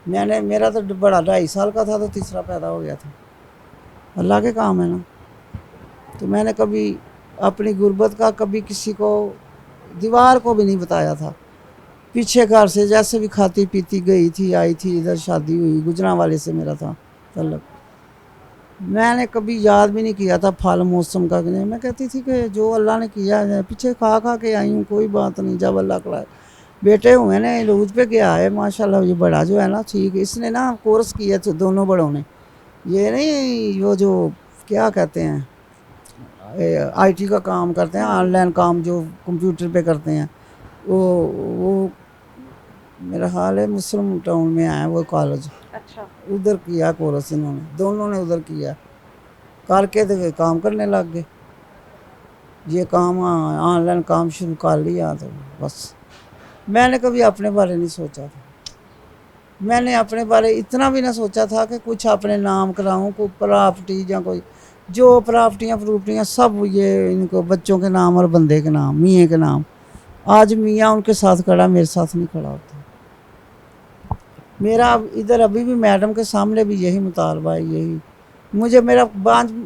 मेरा तो बड़ा 2.5 साल का था तो तीसरा पैदा हो गया था। अल्लाह के काम है ना। तो मैंने कभी अपनी गुर्बत का कभी किसी को दीवार को भी नहीं बताया था। पीछे घर से जैसे भी खाती पीती गई थी, आई थी, इधर शादी हुई, गुजरांवाले से मेरा था तल्लक। मैंने कभी याद भी नहीं किया था फल मौसम का कि नहीं। मैं कहती थी कि जो अल्लाह ने किया है, पीछे खा के आई हूँ, कोई बात नहीं, जब अल्लाह कराए। बेटे हुए ने लूज पे गया है माशाल्लाह। ये बड़ा जो है ना ठीक, इसने ना कोर्स किया तो दोनों बड़ों ने, ये नहीं वो जो क्या कहते हैं आईटी का काम करते हैं, ऑनलाइन काम जो कंप्यूटर पे करते हैं, वो मेरा हाल है मुस्लिम टाउन में आया वो कॉलेज। अच्छा। उधर किया कोर्स इन्होंने, दोनों ने उधर किया करके तो काम करने लग गए। ये काम ऑनलाइन काम शुरू कर लिया तो बस। मैंने कभी अपने बारे नहीं सोचा था। मैंने अपने बारे इतना भी ना सोचा था कि कुछ अपने नाम कराऊं, कोई प्रॉपर्टी या कोई जो प्रॉपर्टियाँ सब ये इनको बच्चों के नाम और बंदे के नाम, मियाँ के नाम। आज मियाँ उनके साथ खड़ा, मेरे साथ नहीं खड़ा होता। मेरा इधर अभी भी मैडम के सामने भी यही मुतालबा है, यही मुझे मेरा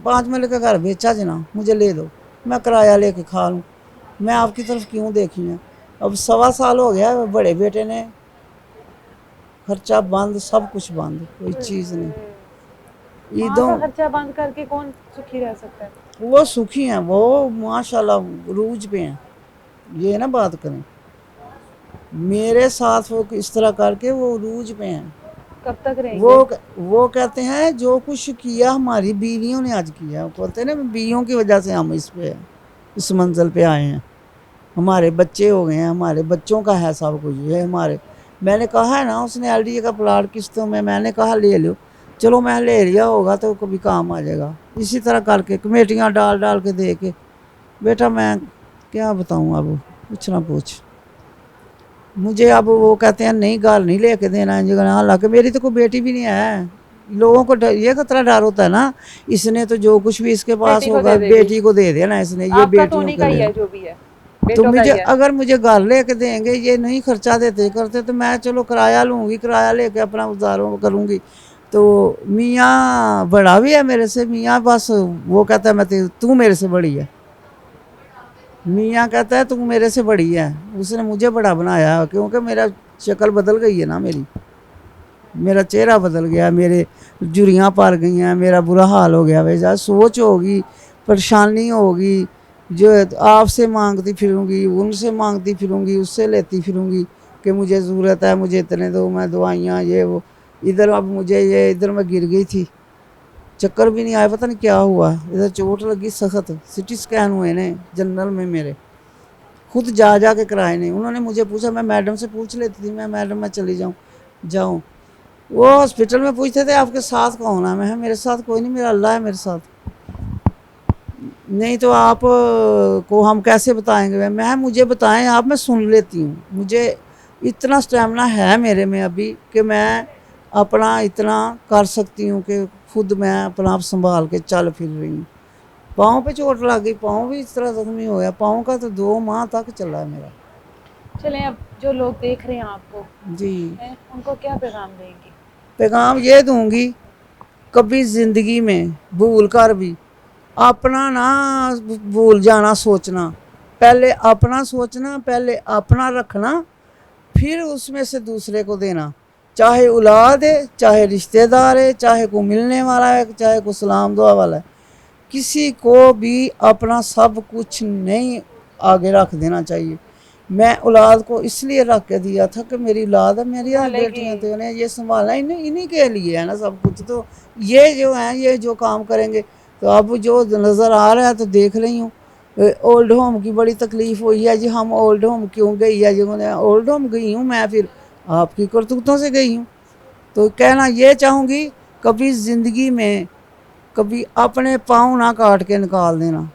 5 मरले का घर बेचा जना, मुझे ले दो, मैं किराया लेके खा लूँ। मैं आपकी तरफ क्यों देखी है। अब 1.25 साल हो गया, बड़े बेटे ने खर्चा बंद, सब कुछ बंद, कोई चीज़ नहीं। माँ का खर्चा बंद करके कौन सुखी रह सकता है। वो सुखी हैं, वो माशाल्लाह रूज पे हैं। ये ना बात करें, मेरे साथ वो इस तरह करके वो रूज पे हैं। कब तक रहेंगे। वो कहते हैं जो कुछ किया हमारी बीवियों ने आज किया। वो कहते हैं ना बीवियों की वजह से हम इस पे इस मंजिल पे आए हैं। हमारे बच्चे हो गए हैं, हमारे बच्चों का है सब कुछ ये हमारे। मैंने कहा है ना, उसने एलडीए का प्लाट किस्तों में, मैंने कहा ले लो, चलो मैं ले लिया होगा तो कभी काम आ जाएगा। इसी तरह करके कमेटियाँ डाल के दे के, बेटा मैं क्या बताऊँ, अब कुछ ना पूछ मुझे। अब वो कहते हैं नहीं घर नहीं लेके देना है जगह, हालांकि मेरी तो कोई बेटी भी नहीं है। लोगों को ये खतरा डर होता है ना, इसने तो जो कुछ भी इसके पास होगा बेटी को दे देना इसने, ये बेटियों का ही है जो भी है। तो मुझे अगर मुझे घर लेके देंगे, ये नहीं खर्चा देते करते, तो मैं चलो किराया लूँगी, किराया लेके अपना गुजारो करूँगी। तो मियाँ बड़ा भी है मेरे से, मियाँ बस वो कहता है मैं तू मेरे से बड़ी है। मियाँ कहता है तू मेरे से बड़ी है, उसने मुझे बड़ा बनाया क्योंकि मेरा शक्ल बदल गई है ना, मेरा चेहरा बदल गया, मेरे जुरियाँ पार गई हैं, मेरा बुरा हाल हो गया। वैसा सोच होगी, परेशानी होगी, जो आपसे मांगती फिरूँगी, उनसे मांगती फिरूँगी, उससे लेती फिरूँगी कि मुझे ज़रूरत है, मुझे इतने दो, मैं दवाइयाँ ये वो। इधर अब मुझे ये इधर मैं गिर गई थी, चक्कर भी नहीं आया, पता नहीं क्या हुआ, इधर चोट लगी सख्त, सिटी स्कैन हुए ने जनरल में मेरे, खुद जा के कराए ने। उन्होंने मुझे पूछा, मैं मैडम से पूछ लेती थी, मैं मैडम मैं चली जाऊँ। वो हॉस्पिटल में पूछते थे आपके साथ कौन है, मैं मेरे साथ कोई नहीं, मेरा अल्लाह है मेरे साथ, नहीं तो आप को हम कैसे बताएंगे। मैं मुझे बताएं आप, मैं सुन लेती हूँ, मुझे इतना स्टेमिना है मेरे में अभी कि मैं अपना इतना कर सकती हूँ कि खुद मैं अपना आप संभाल के चल फिर रही हूँ। पाँव पे चोट लग गई, पाँव भी इस तरह जख्मी हो गया, पाँव का तो 2 माह तक चला है मेरा। चलें, अब जो लोग देख रहे हैं आपको जी, हैं, उनको क्या पैगाम देंगे? पैगाम ये दूंगी, कभी ज़िंदगी में भूल कर भी अपना ना भूल जाना, सोचना, पहले अपना सोचना, पहले अपना रखना, फिर उसमें से दूसरे को देना, चाहे औलाद है, चाहे रिश्तेदार है, चाहे को मिलने वाला है, चाहे को सलाम दुआ वाला है, किसी को भी अपना सब कुछ नहीं आगे रख देना चाहिए। मैं औलाद को इसलिए रख के दिया था कि मेरी औलाद है, मेरी बेटियां तो उन्हें ये संभालना, इन्हीं के लिए है ना सब कुछ। तो ये जो हैं, ये जो काम करेंगे, तो अब जो नज़र आ रहा है तो देख रही हूँ। ओल्ड होम की बड़ी तकलीफ़ हुई है जी, हम ओल्ड होम क्यों गई है जी, उन्हें ओल्ड होम गई हूँ मैं, फिर आपकी करतूतों से गई हूँ। तो कहना ये चाहूँगी, कभी ज़िंदगी में कभी अपने पाँव ना काट के निकाल देना,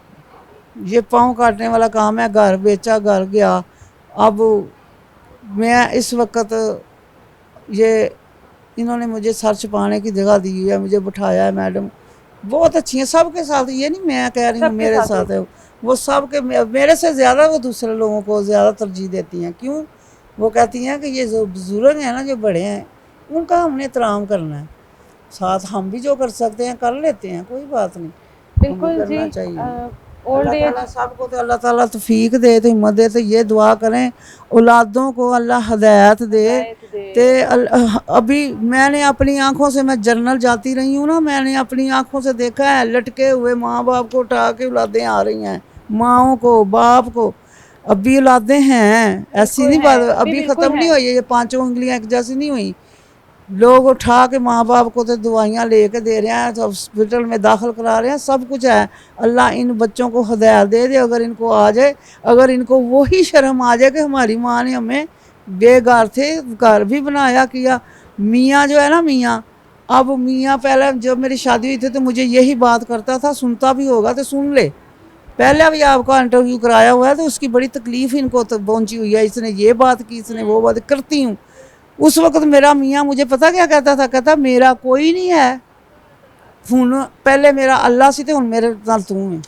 ये पाँव काटने वाला काम है। घर बेचा, घर गया, अब मैं इस वक्त ये इन्होंने मुझे सर छुपाने की जगह दी है, मुझे बिठाया है, मैडम बहुत अच्छी हैं सबके साथ, ये नहीं मैं कह रही हूँ मेरे साथ है, वो सब के मेरे से ज़्यादा वो दूसरे लोगों को ज़्यादा तरजीह देती हैं। क्यों? वो कहती हैं कि ये जो बुज़ुर्ग हैं ना, जो बड़े हैं, उनका हमने एहतराम करना है, साथ हम भी जो कर सकते हैं कर लेते हैं, कोई बात नहीं, बिल्कुल जी। चाहिए। ओल्ड अल्लाह एज ताला सबको तो अल्लाह ताला तौफीक दे, तो हिम्मत दे, तो ये दुआ करें औलादों को अल्लाह हदायत दे। ते अभी मैंने अपनी आंखों से, मैं जर्नल जाती रही हूँ ना, मैंने अपनी आंखों से देखा है लटके हुए माँ बाप को उठा के औलादें आ रही हैं, माओं को, बाप को, अभी औलादें हैं, ऐसी नहीं बात, अभी ख़त्म नहीं हुई है, ये 5 उंगलियाँ एक जैसी नहीं हुई। लोग उठा के माँ बाप को तो दवाइयाँ लेके दे रहे हैं, तो हॉस्पिटल में दाखिल करा रहे हैं, सब कुछ है। अल्लाह इन बच्चों को हदायत दे दे, अगर इनको आ जाए, अगर इनको वही शर्म आ जाए कि हमारी माँ ने हमें बेघर थे घर भी बनाया किया। मियाँ जो है ना, मियाँ, अब मियाँ पहले जब मेरी शादी हुई थी तो मुझे यही बात करता था, सुनता भी होगा तो सुन ले, पहले भी आपका इंटरव्यू कराया हुआ है, तो उसकी बड़ी तकलीफ़ इनको तो पहुँची हुई है, इसने ये बात की, इसने वो बात करती हूँ। उस वक्त मेरा मियाँ मुझे पता क्या कहता था, कहता मेरा कोई नहीं है, हुन पहले मेरा अल्लाह सी तो हुन मेरे नाल तू है,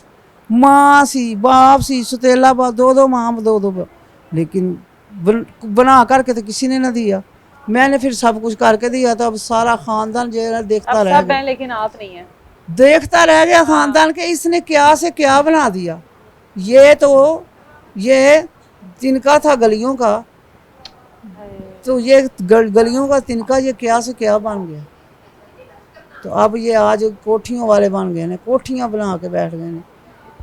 माँ सी, बाप सी, सतेला बाप, 2 माँ 2 लेकिन बना करके तो किसी ने ना दिया, मैंने फिर सब कुछ करके दिया, तो अब सारा ख़ानदान जो है देखता रह गया, लेकिन आप नहीं हैं, देखता रह गया ख़ानदान के इसने क्या से क्या बना दिया। ये तो ये तिनका था गलियों का, तो ये गलियों का तिनका ये क्या से क्या बन गया। तो अब ये आज कोठियों वाले बन गए ने, कोठियाँ बना के बैठ गए ने।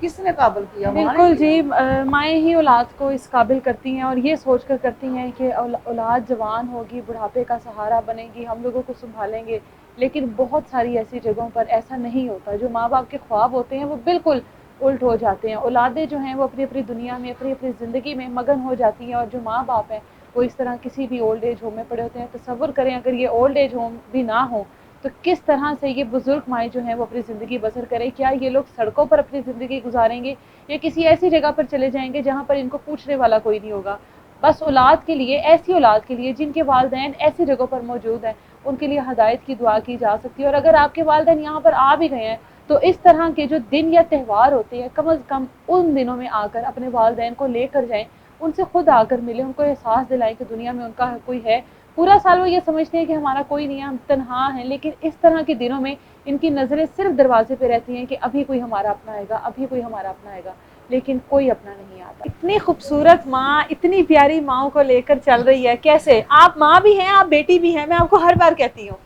किसने काबिल किया? बिल्कुल जी, माएँ ही औलाद को इस काबिल करती हैं और ये सोच कर करती हैं कि औलाद जवान होगी, बुढ़ापे का सहारा बनेगी, हम लोगों को संभालेंगे। लेकिन बहुत सारी ऐसी जगहों पर ऐसा नहीं होता। जो माँ बाप के ख्वाब होते हैं वो बिल्कुल उल्ट हो जाते हैं। औलादें जो हैं वो अपनी अपनी दुनिया में, अपनी अपनी ज़िंदगी में मगन हो जाती हैं और जो माँ बाप हैं वो इस तरह किसी भी ओल्ड एज होम में पड़े होते हैं। तसव्वुर करें अगर ये ओल्ड एज होम भी ना हो तो किस तरह से ये बुज़ुर्ग माएँ जो हैं वो अपनी ज़िंदगी बसर करें। क्या ये लोग सड़कों पर अपनी ज़िंदगी गुजारेंगे या किसी ऐसी जगह पर चले जाएंगे जहाँ पर इनको पूछने वाला कोई नहीं होगा। बस औलाद के लिए, ऐसी औलाद के लिए जिनके वालिदैन ऐसी जगहों पर मौजूद हैं, उनके लिए हदायत की दुआ की जा सकती है। और अगर आपके वालिदैन यहाँ पर आ भी गए हैं तो इस तरह के जो दिन या त्यौहार होते हैं, कम अज़ कम उन दिनों में आकर अपने वालिदैन को लेकर जाएँ, उनसे खुद आकर मिलें, उनको एहसास दिलाएं कि दुनिया में उनका कोई है। पूरा साल वो ये समझते हैं कि हमारा कोई नहीं है, हम तन्हा हैं, लेकिन इस तरह के दिनों में इनकी नज़रें सिर्फ दरवाजे पे रहती हैं कि अभी कोई हमारा अपना आएगा, अभी कोई हमारा अपना आएगा, लेकिन कोई अपना नहीं आता। इतनी खूबसूरत माँ, इतनी प्यारी माँ को लेकर चल रही है। कैसे आप माँ भी हैं, आप बेटी भी हैं, मैं आपको हर बार कहती हूँ,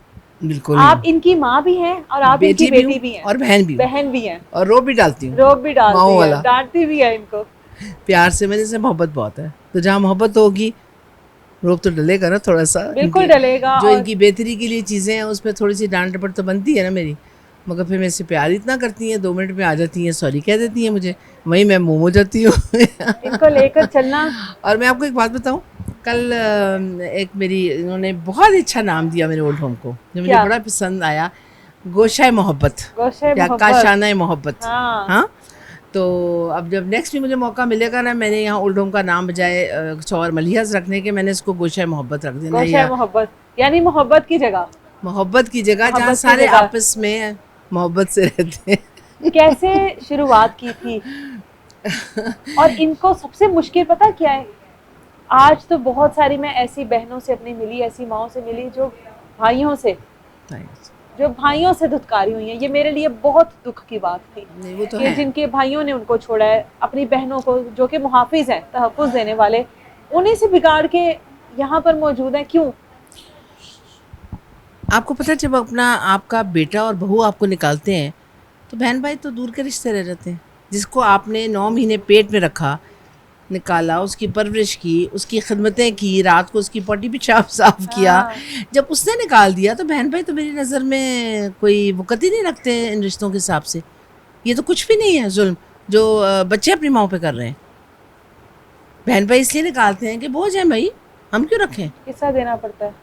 बिल्कुल आप इनकी माँ भी हैं और आप इनकी बेटी भी हैं और बहन भी हैं, और रोब भी डालती हूँ, रोब भी डालती माओ है, वाला। डांटती भी है इनको प्यार से। मेरे से मोहब्बत बहुत है, तो जहाँ मोहब्बत होगी रोब तो डलेगा ना थोड़ा सा, बिल्कुल डलेगा। जो इनकी बेहतरी के लिए चीज़ें हैं उसमें थोड़ी सी डांट डपट तो बनती है ना मेरी, मगर फिर मेरे से प्यार इतना करती हैं, 2 मिनट में आ जाती हैं, सॉरी कह देती हैं मुझे, वहीं मैं मुँह हो जाती हूँ। इनको लेकर चलना। और मैं आपको एक बात बताऊं, कल एक मेरी इन्होंने बहुत अच्छा नाम दिया मेरे ओल्ड होम को, जो मुझे क्या? बड़ा पसंद आया, गोशाए मोहब्बत गोशे या मोहब्बत। काशाना मोहब्बत। हाँ। हाँ, तो अब जब नेक्स्ट भी मुझे मौका मिलेगा ना, मैंने यहाँ ओल्ड होम का नाम बजाय और मलिहाज रखने के, मैंने इसको गोशाए मोहब्बत रख देना, गोशे या मोहब्बत यानी मोहब्बत की जगह। मोहब्बत की जगह मोहब्बत जहाँ की सारे जगह। आपस में मोहब्बत से रहते हैं। कैसे शुरुआत की थी? और इनको सबसे मुश्किल पता क्या है? आज तो बहुत सारी मैं ऐसी बहनों से अपनी मिली, ऐसी माओं से मिली जो भाइयों से धुतकारी हुई हैं। ये मेरे लिए बहुत दुख की बात थी नहीं, वो तो कि है। जिनके भाइयों ने उनको छोड़ा है, अपनी बहनों को जो कि मुहाफिज हैं, तहफ़्फ़ुज़ देने वाले, उन्हीं से बिगाड़ के यहाँ पर मौजूद हैं। क्यों? आपको पता है, जब अपना आपका बेटा और बहू आपको निकालते हैं तो बहन भाई तो दूर के रिश्ते रह जाते हैं। जिसको आपने 9 महीने पेट में रखा, निकाला, उसकी परवरिश की, उसकी खिदमतें की, रात को उसकी पॉटी पेशाब साफ किया, हाँ। जब उसने निकाल दिया तो बहन भाई तो मेरी नज़र में कोई वक़्त ही नहीं रखते इन रिश्तों के हिसाब से। ये तो कुछ भी नहीं है जुल्म जो बच्चे अपनी माँ पे कर रहे हैं। बहन भाई इसलिए निकालते हैं कि बोझ है भाई, हम क्यों रखें। हिस्सा देना पड़ता है।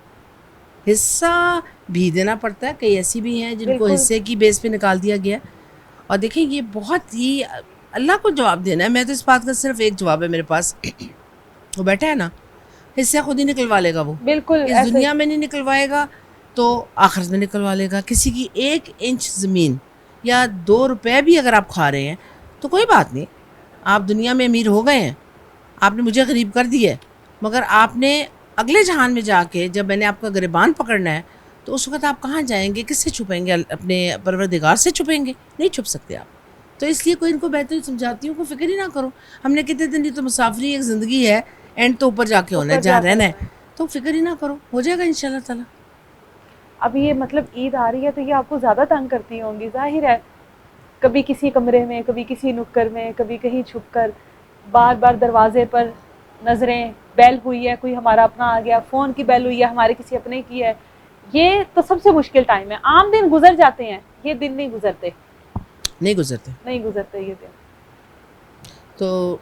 हिस्सा भी देना पड़ता है, कई ऐसी भी हैं जिनको बिल्कुल। हिस्से की बेस पे निकाल दिया गया। और देखें, ये बहुत ही अल्लाह को जवाब देना है। मैं तो इस बात का सिर्फ एक जवाब है मेरे पास, वो बैठा है ना, हिस्सा खुद ही निकलवा लेगा। वो बिल्कुल इस ऐसे। दुनिया में नहीं निकलवाएगा तो आखिरत में निकलवा लेगा। किसी की 1 इंच ज़मीन या 2 रुपए भी अगर आप खा रहे हैं तो कोई बात नहीं, आप दुनिया में अमीर हो गए हैं, आपने मुझे गरीब कर दिया है, मगर आपने अगले जहान में जाके जब मैंने आपका गिरबान पकड़ना है तो उस वक्त आप कहाँ जाएंगे, किससे छुपेंगे? अपने परवरदिगार से छुपेंगे? नहीं छुप सकते आप। तो इसलिए कोई इनको बेहतर समझाती हूँ, कोई फिक्र ही ना करो। हमने कितने दिन, ये तो मुसाफरी एक ज़िंदगी है, एंड तो ऊपर जाके होना है, जहाँ रहना है, तो फिक्र ही ना करो, हो जाएगा इंशाल्लाह ताला। अब ये मतलब ईद आ रही है तो ये आपको ज़्यादा तंग करती होंगी, जाहिर है। कभी किसी कमरे में, कभी किसी नुक्कर में, कभी कहीं छुपकर, बार बार दरवाजे पर नज़रें, बेल हुई है, कोई हमारा अपना आ गया, फ़ोन की बेल हुई है, हमारे किसी अपने की है। ये तो सबसे मुश्किल टाइम है। आम दिन गुजर जाते हैं, ये दिन नहीं गुजरते, नहीं गुजरते, नहीं गुजरते ये दिन। तो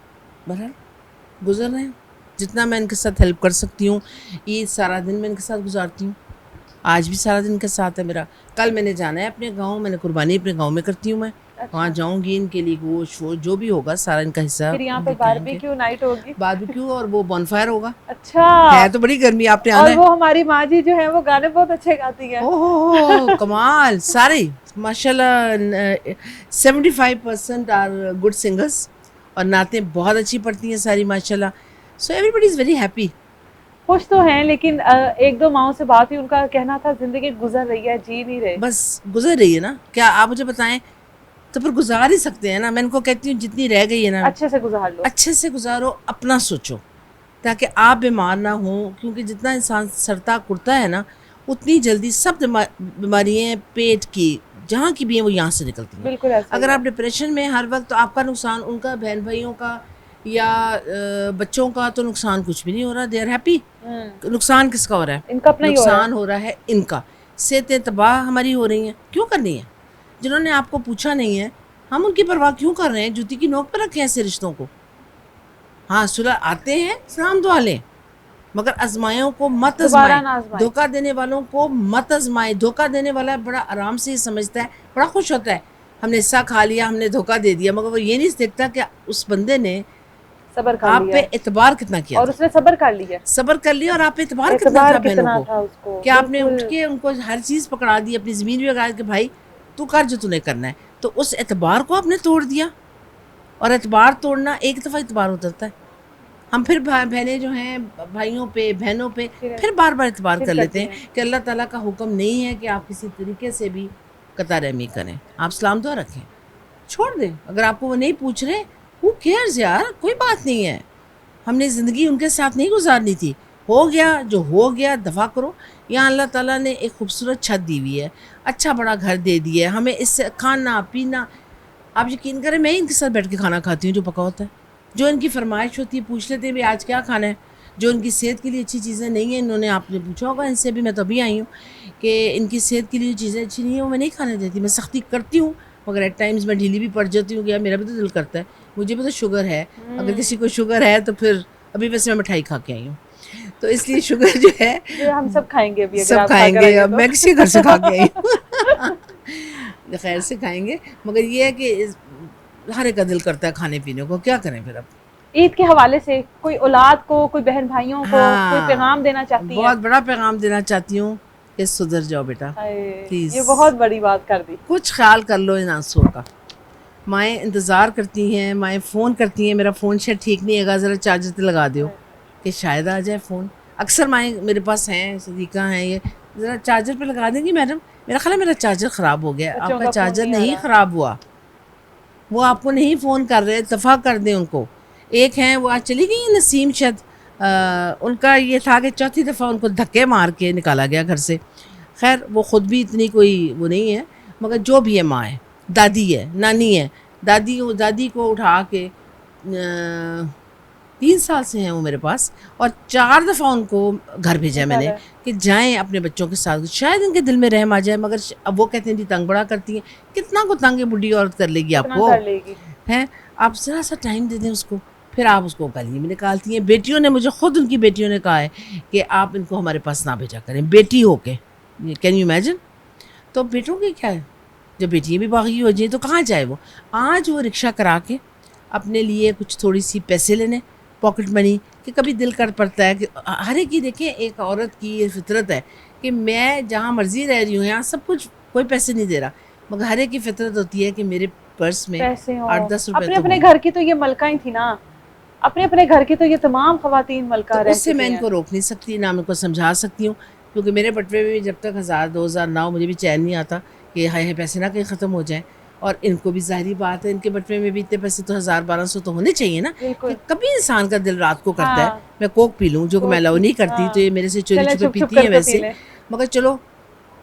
बहरहाल गुजर रहे हैं। जितना मैं इनके साथ हेल्प कर सकती हूँ, ईद सारा दिन मैं इनके साथ गुजारती हूँ, आज भी सारा दिन इनके साथ है मेरा। कल मैंने जाना है अपने गांव, मैंने कुर्बानी अपने गांव में करती हूँ मैं। अच्छा। वहाँ जाऊँगी, इनके लिए गोश्त वो जो भी होगा सारा इनका हिस्सा फिर यहाँ पे लेके आएंगे। बारबेक्यू नाइट होगी। बारबेक्यू और वो बॉनफायर होगा। अच्छा। है तो बड़ी गर्मी, आपने आना और है। वो हमारी माँ जी जो है वो गाने बहुत अच्छे गाती है। ओहो कमाल, सारे माशाल्लाह 75% आर गुड सिंगर्स, और नातें बहुत अच्छी पढ़ती हैं सारी माशाल्लाह। So everybody is very happy. खुश तो हैं, लेकिन एक दो माओं से बात हुई, उनका कहना था जिंदगी गुजर रही है, जी नहीं रहे। बस गुजर रही है ना, क्या आप मुझे बताएं, तो फिर गुजार ही सकते हैं ना। मैं इनको कहती हूँ जितनी रह गई है ना, अच्छे से गुजार लो। अच्छे से गुजारो, अपना सोचो ताकि आप बीमार ना हो, क्योंकि जितना इंसान सड़ता कुड़ता है ना, उतनी जल्दी सब बीमारियाँ पेट की जहाँ की भी हैं वो यहाँ से निकलती हैं। बिल्कुल ऐसा अगर ही आप डिप्रेशन में हर वक्त, तो आपका नुकसान उनका, बहन भाइयों का या बच्चों का तो नुकसान कुछ भी नहीं हो रहा, दे आर हैप्पी। है। नुकसान किसका हो रहा है? इनका अपना ही हो रहा है। नुकसान हो रहा है इनका। सेहतें तबाह हमारी हो रही हैं, क्यों करनी है? जिन्होंने आपको पूछा नहीं है, हम उनकी परवाह क्यों कर रहे हैं? जूती की नोक पर रखे हैं ऐसे रिश्तों को। हाँ सुलह आते हैं, सलाम दुआ लें, मगर आजमायों को मत दोबारा ना आजमाएं, आजमाएं। धोखा देने वालों को मत आजमाएं। धोखा देने वाला बड़ा आराम से समझता है, बड़ा खुश होता है, हमने हिस्सा खा लिया, हमने धोखा दे दिया, मगर वो ये नहीं देखता कि उस बंदे ने सबर कर आप लिया पे है। एतबार कितना किया और था, उसने सबर कर लिया। सबर कर लिया, और आप पे एतबार कितना एतबार था बहनों कितना को, था उसको, कि आपने उठ बिल्कुल। के उनको हर चीज़ पकड़ा दी, अपनी ज़मीन भी लगा कि भाई तू कर जो तूने करना है। तो उस एतबार को आपने तोड़ दिया, और एतबार तोड़ना एक दफ़ा एतबार उतरता है। हम फिर बहनें जो हैं भाइयों पे, बहनों पे फिर बार बार एतबार फिर कर लेते करती हैं कि अल्लाह ताला का हुक्म नहीं है कि आप किसी तरीके से भी कता रहमी करें। आप सलाम दुआ रखें, छोड़ दें। अगर आपको वो नहीं पूछ रहे, हु केयर्स यार, कोई बात नहीं है। हमने ज़िंदगी उनके साथ नहीं गुजारनी थी, हो गया जो हो गया, दफ़ा करो। यहाँ अल्लाह ताला ने एक खूबसूरत छत दी हुई है, अच्छा बड़ा घर दे दिया है हमें, इससे खाना पीना, आप यकीन करें मैं इनके साथ बैठ के खाना खाती हूँ जो पका होता है। जो इनकी फरमाइश होती है, पूछ लेते हैं भाई आज क्या खाना है। जो इनकी सेहत के लिए अच्छी चीज़ें नहीं हैं, इन्होंने, आपने पूछा होगा इनसे भी, मैं तो अभी आई हूँ, कि इनकी सेहत के लिए जो चीज़ें अच्छी नहीं है वो मैं नहीं खाने देती। मैं सख्ती करती हूँ मगर एट टाइम्स मैं ढीली भी पड़ जाती हूँ कि यार मेरा भी तो दिल करता है, मुझे भी तो शुगर है। अगर किसी को शुगर है तो फिर अभी वैसे मैं मिठाई खा के आई हूँ, तो इसलिए शुगर जो है ये हम सब खाएंगे अभी, अगर सब आप खाकर खाएंगे। आएंगे अब तो। मैं किसी घर से खा के आई हूँ खैर से खाएंगे, मगर ये है कि हर एक का दिल करता है खाने पीने को, क्या करें फिर अब। ईद के हवाले से कोई औलाद को, कोई बहन भाइयों को कोई हाँ, पैगाम देना चाहती हैं? बहुत बड़ा पैगाम देना चाहती हूँ कि सुधर जाओ बेटा, हाय, प्लीज़। ये बहुत बड़ी बात कर दी। कुछ ख्याल कर लो इन आंसुओं का। माएँ इंतज़ार करती हैं, माएँ फ़ोन करती हैं, मेरा फ़ोन शायद ठीक नहीं है, ज़रा चार्जर पे लगा दो कि शायद आ जाए फ़ोन। अक्सर माएँ मेरे पास हैं, सदीक़ा हैं, ये ज़रा चार्जर पे लगा देंगी मैडम, मेरा ख्याल है मेरा चार्जर ख़राब हो गया। बच्चों आपका का फ़ोन चार्जर नहीं आ नहीं रहा। ख़राब हुआ, वो आपको नहीं फ़ोन कर रहे, दफ़ा कर दें उनको। एक हैं वो आज चली गई हैं नसीम शायद, उनका ये था कि चौथी दफ़ा उनको धक्के मार के निकाला गया घर से। खैर वो ख़ुद भी इतनी कोई वो नहीं है, मगर जो भी है माँ है, दादी है, नानी है। दादी को उठा के 3 साल से हैं वो मेरे पास, और 4 दफ़ा उनको घर भेजा मैंने कि जाएं अपने बच्चों के साथ, शायद इनके दिल में रहम आ जाए। मगर अब वो कहते हैं जी तंग बड़ा करती हैं। कितना को तंग बुढ़ी औरत कर लेगी कितना आपको, कर लेगी। हैं? आप ज़रा सा टाइम दे दें उसको, फिर आप उसको गाली में निकालती हैं। बेटियों ने मुझे खुद, उनकी बेटियों ने कहा है कि आप इनको हमारे पास ना भेजा करें, बेटी हो के। Can you imagine? तो बेटों की क्या है, जब बेटियाँ भी बागी हो जाए तो कहाँ जाए वो। आज वो रिक्शा करा के अपने लिए कुछ थोड़ी सी पैसे लेने, पॉकेट मनी, कि कभी दिल कर पड़ता है कि हर एक की देखें, एक औरत की ये फितरत है कि मैं जहाँ मर्जी रह रही हूँ, यहाँ सब कुछ कोई पैसे नहीं दे रहा, मगर हर एक की फितरत होती है कि मेरे पर्स में पैसे हों। 8-10 रुपए अपने तो अपने हों। घर की तो ये मलका ही थी ना, अपने अपने घर की तो ये तमाम खवातीन मलका तो रह उससे चुकी मैं हैं। इनको रोक नहीं सकती, ना मैं इनको समझा सकती हूँ, क्योंकि मेरे बटवे में भी जब तक 1000-2000 ना हो मुझे भी चैन नहीं आता कि हाय पैसे ना कहीं ख़त्म हो जाए। और इनको भी ज़ाहिरी बात है, इनके बटवे में भी इतने पैसे तो 1000-1200 तो होने चाहिए ना, बिल्कुल। कि कभी इंसान का दिल रात को करता है हाँ। मैं कोक पी लूँ, जो कि मैं कोक अलाउ पी- नहीं करती, हाँ। तो ये मेरे से चोरी चलें छुपे चुप चुप पीती हैं करके पी वैसे। लें। मगर चलो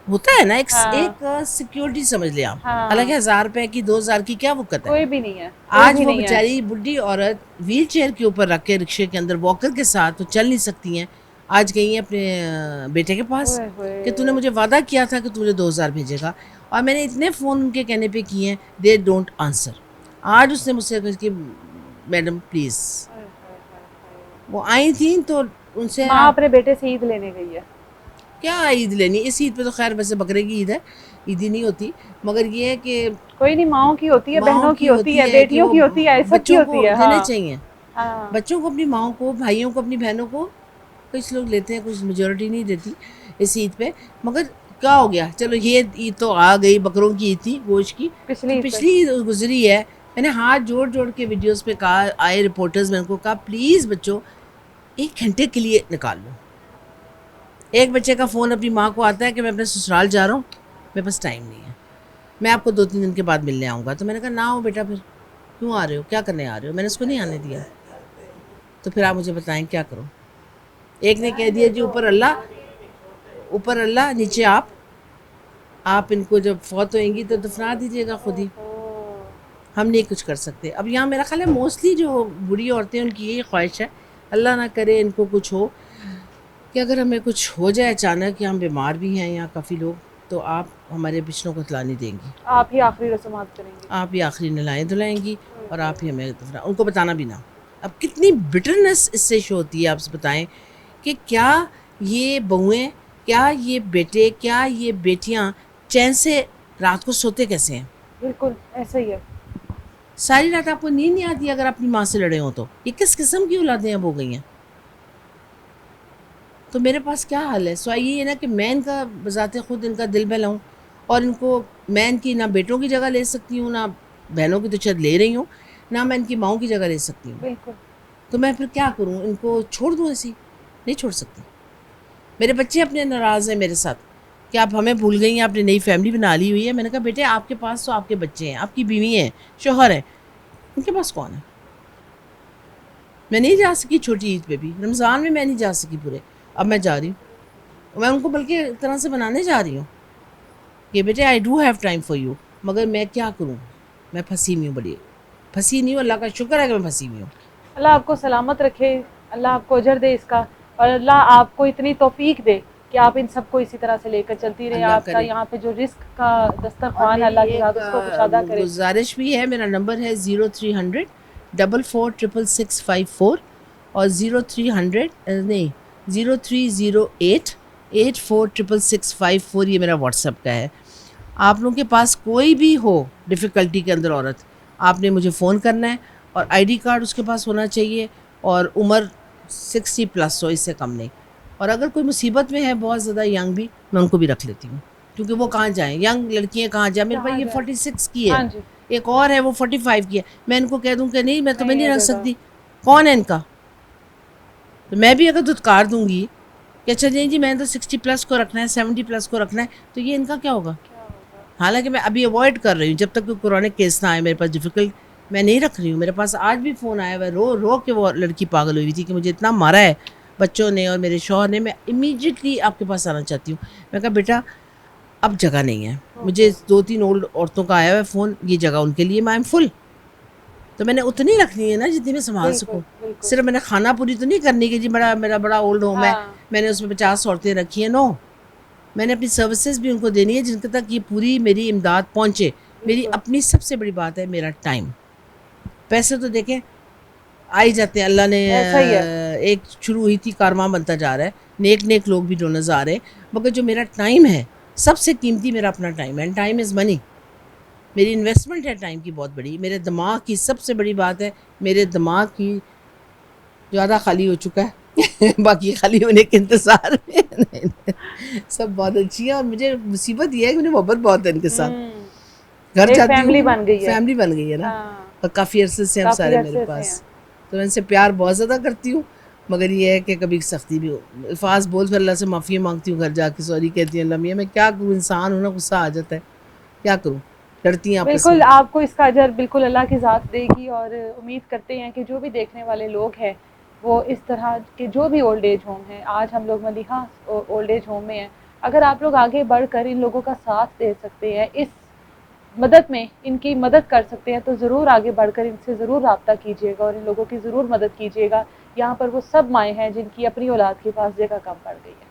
होता है ना एक हाँ। सिक्योरिटी समझ लिया आप। हाँ। हालांकि 1000 रुपए की 2000 की क्या वक़्त है। कोई भी नहीं है, कोई आज भी वो नहीं है। बेचारी बुढ़ी औरत व्हील चेयर के ऊपर रख के रिक्शे के अंदर वॉकर के साथ, तो चल नहीं सकती हैं, आज गई हैं अपने बेटे के पास ओए होए। कि तूने मुझे वादा किया था कि तू मुझे 2000 भेजेगा, और मैंने इतने फ़ोन उनके कहने पे किए हैं, दे डोंट आंसर। आज उसने मुझसे कहा कि मैडम प्लीज़, वो आई थी तो उनसे माँ अपने बेटे से ईद लेने गई है। क्या ईद लेनी, इस ईद पे तो खैर वैसे बकरे की ईद है, ईद ही नहीं होती, मगर ये है कि कोई नहीं, माओं की होती है, माँओं बहनों की होती है, कि बेटियों वो की होती है, सबकी बच्चों होती को है। देने हाँ। चाहिए। हाँ। बच्चों को, अपनी माओं को, भाइयों को, अपनी बहनों को, कुछ लोग लेते हैं, कुछ मेजोरिटी नहीं देती इस ईद पे। मगर क्या हो गया, चलो ये ईद तो आ गई, बकरों की ईद थी, गोश्त की, पिछली तो ईद पे। पिछली ईद गुजरी है। मैंने हाथ जोड़ जोड़ के वीडियोस पे कहा, आए रिपोर्टर्स, मैंने उनको कहा प्लीज़ बच्चों 1 घंटे के लिए निकाल लो। एक बच्चे का फ़ोन अपनी माँ को आता है कि मैं अपने ससुराल जा रहा हूँ, मेरे पास टाइम नहीं है, मैं आपको 2-3 दिन के बाद मिलने आऊँगा। तो मैंने कहा ना हो बेटा, फिर क्यों आ रहे हो, क्या करने आ रहे हो, मैंने उसको नहीं आने दिया। तो फिर आप मुझे बताएं क्या करूं। एक ने कह दिया जी ऊपर अल्लाह नीचे आप इनको जब फौत होएंगी तो दफना दीजिएगा खुद ही, हम नहीं कुछ कर सकते। अब यहाँ मेरा ख्याल है मोस्टली जो बूढ़ी औरतें, उनकी यही ख्वाहिश है, अल्लाह ना करे इनको कुछ हो, कि अगर हमें कुछ हो जाए अचानक, या हम बीमार भी हैं यहाँ काफ़ी लोग, तो आप हमारे बिछड़ों को तला नहीं देंगी, आप ही आखिरी रस्मात करेंगे, आप ही आखिरी नलाएँ धुलाएँगी, और आप ही हमें दफना, उनको बताना भी ना। अब कितनी बिटरनेस इससे शो होती है, आप बताएं कि क्या ये बहुएं, क्या ये बेटे, क्या ये बेटियां चैन से रात को सोते कैसे हैं। बिल्कुल ऐसा ही है। सारी रात आपको नींद नहीं आती अगर अपनी माँ से लड़े हो तो। ये किस किस्म की औलादें अब हो गई हैं। तो मेरे पास क्या हाल है। सो ये है ना कि मैं इनका बजाते खुद इनका दिल बहलाऊँ, और इनको मैं इनकी ना बेटों की जगह ले सकती हूँ, ना बहनों की तो शायद ले रही हूँ, ना मैं इनकी माँओं की जगह ले सकती हूँ। बिल्कुल। तो मैं फिर क्या करूँ, इनको छोड़ दूँ ऐसी? नहीं छोड़ सकती। मेरे बच्चे अपने नाराज़ हैं मेरे साथ कि आप हमें भूल गई हैं, आपने नई फैमिली बना ली हुई है। मैंने कहा बेटे आपके पास तो आपके बच्चे हैं, आपकी बीवी हैं, शौहर है, उनके पास कौन है। मैं नहीं जा सकी छोटी ईद पे भी, रमज़ान में मैं नहीं जा सकी पूरे, अब मैं जा रही हूँ। मैं उनको बल्कि एक तरह से बनाने जा रही हूँ कि बेटे I do have time for you, मगर मैं क्या करूँ, मैं फंसी हुई हूँ, बड़ी फंसी नहीं हूँ। अल्लाह का शुक्र है कि मैं फंसी हुई हूँ। अल्लाह आपको सलामत रखे, अल्लाह आपको अजर दे इसका, और अल्लाह आपको इतनी तौफीक दे कि आप इन सबको इसी तरह से लेकर चलती रहे। अल्लाह आपका करे। यहाँ पे जो रिस्क का दस्तरखान अल्लाह के साथ उसको कुशादा करे। गुजारिश भी है, मेरा नंबर है 0300 446665 और 0300 नहीं 0308 846665 ये मेरा व्हाट्सएप का है। आप लोगों के पास कोई भी हो डिफ़िकल्टी के अंदर औरत, आपने मुझे फ़ोन करना है और आईडी कार्ड उसके पास होना चाहिए और उम्र 60 प्लस हो, इससे कम नहीं। और अगर कोई मुसीबत में है बहुत ज़्यादा यंग भी, मैं उनको भी रख लेती हूँ, क्योंकि वो कहाँ जाएँ, यंग लड़कियाँ कहाँ जाएँ। मेरे कहाँ भाई ये जाएँ? 46 की है, हाँ जी, एक और है वो 45 की है, मैं इनको कह दूँ कि नहीं मैं तुम्हें नहीं नहीं है रख जगह। सकती, कौन है इनका? तो मैं भी अगर धुतकार दूंगी कि अच्छा नहीं जी मैंने तो 60 प्लस को रखना है, 70 प्लस को रखना है, तो ये इनका क्या होगा? हालांकि मैं अभी अवॉइड कर रही हूँ, जब तक कोई पुराने केस ना आए मेरे पास डिफ़िकल्ट, मैं नहीं रख रही हूँ। मेरे पास आज भी फ़ोन आया हुआ है, रो रो के वो लड़की पागल हुई थी कि मुझे इतना मारा है बच्चों ने और मेरे शौहर ने, मैं इमीडिएटली आपके पास आना चाहती हूँ। मैं कहा बेटा अब जगह नहीं है, मुझे 2-3 ओल्ड औरतों का आया हुआ है फ़ोन, ये जगह उनके लिए, मैं आई एम फुल। तो मैंने उतनी रखनी है ना जितनी मैं संभाल बिल्कुल, सकूँ। बिल्कुल। सिर्फ मैंने खाना पूरी तो नहीं करनी कि जी मेरा बड़ा ओल्ड होम है, हाँ। मैंने उसमें 50 औरतें रखी हैं, नो। मैंने अपनी सर्विसेज भी उनको देनी है जिनके तक ये पूरी मेरी इमदाद पहुँचे। मेरी बिल्कुल। अपनी सबसे बड़ी बात है मेरा टाइम। पैसे तो देखें आ ही जाते हैं, अल्लाह ने ऐसा ही है। एक शुरू हुई थी, कारवां बनता जा रहा है, नेक नेक लोग भी डोनर्स आ रहे हैं, मगर जो मेरा टाइम है सबसे कीमती मेरा अपना टाइम है, एंड टाइम इज़ मनी। मेरी इन्वेस्टमेंट है टाइम की बहुत बड़ी। मेरे दिमाग की सबसे बड़ी बात है, मेरे दिमाग की ज़्यादा खाली हो चुका है बाकी खाली होने के इंतज़ार में नहीं, नहीं, सब बहुत अच्छी है और मुझे मुसीबत ये है कि मुझे मोहब्बत बहुत है इनके साथ। घर एक जाती फैमिली हूँ, बन गई है। फैमिली बन गई है ना, हाँ, और काफ़ी अरसे से हम काफी सारे अरसे मेरे से पास, हैं। तो मैं इनसे प्यार बहुत ज़्यादा करती हूँ, मगर ये है कि कभी सख्ती भी हो। अल्फाज बोल फिर अल्लाह से माफ़ी मांगती हूँ, घर जाके सॉरी कहती हूँ, अल्लाह मियाँ मैं क्या करूँ, इंसान हूँ ना, गुस्सा आ जाता है, क्या करूँ, लड़ती हैं आपस बिल्कुल में। आपको इसका अजर बिल्कुल अल्लाह की ज़ात देगी। और उम्मीद करते हैं कि जो भी देखने वाले लोग हैं वो इस तरह के जो भी ओल्ड एज होम हैं, आज हम लोग मलिहा ओल्ड एज होम में हैं, अगर आप लोग आगे बढ़कर इन लोगों का साथ दे सकते हैं, इस मदद में इनकी मदद कर सकते हैं, तो ज़रूर आगे बढ़कर इनसे ज़रूर रब्ता कीजिएगा और इन लोगों की ज़रूर मदद कीजिएगा। यहाँ पर वो सब माएँ हैं जिनकी अपनी औलाद के पास जगह कम पड़ गई है।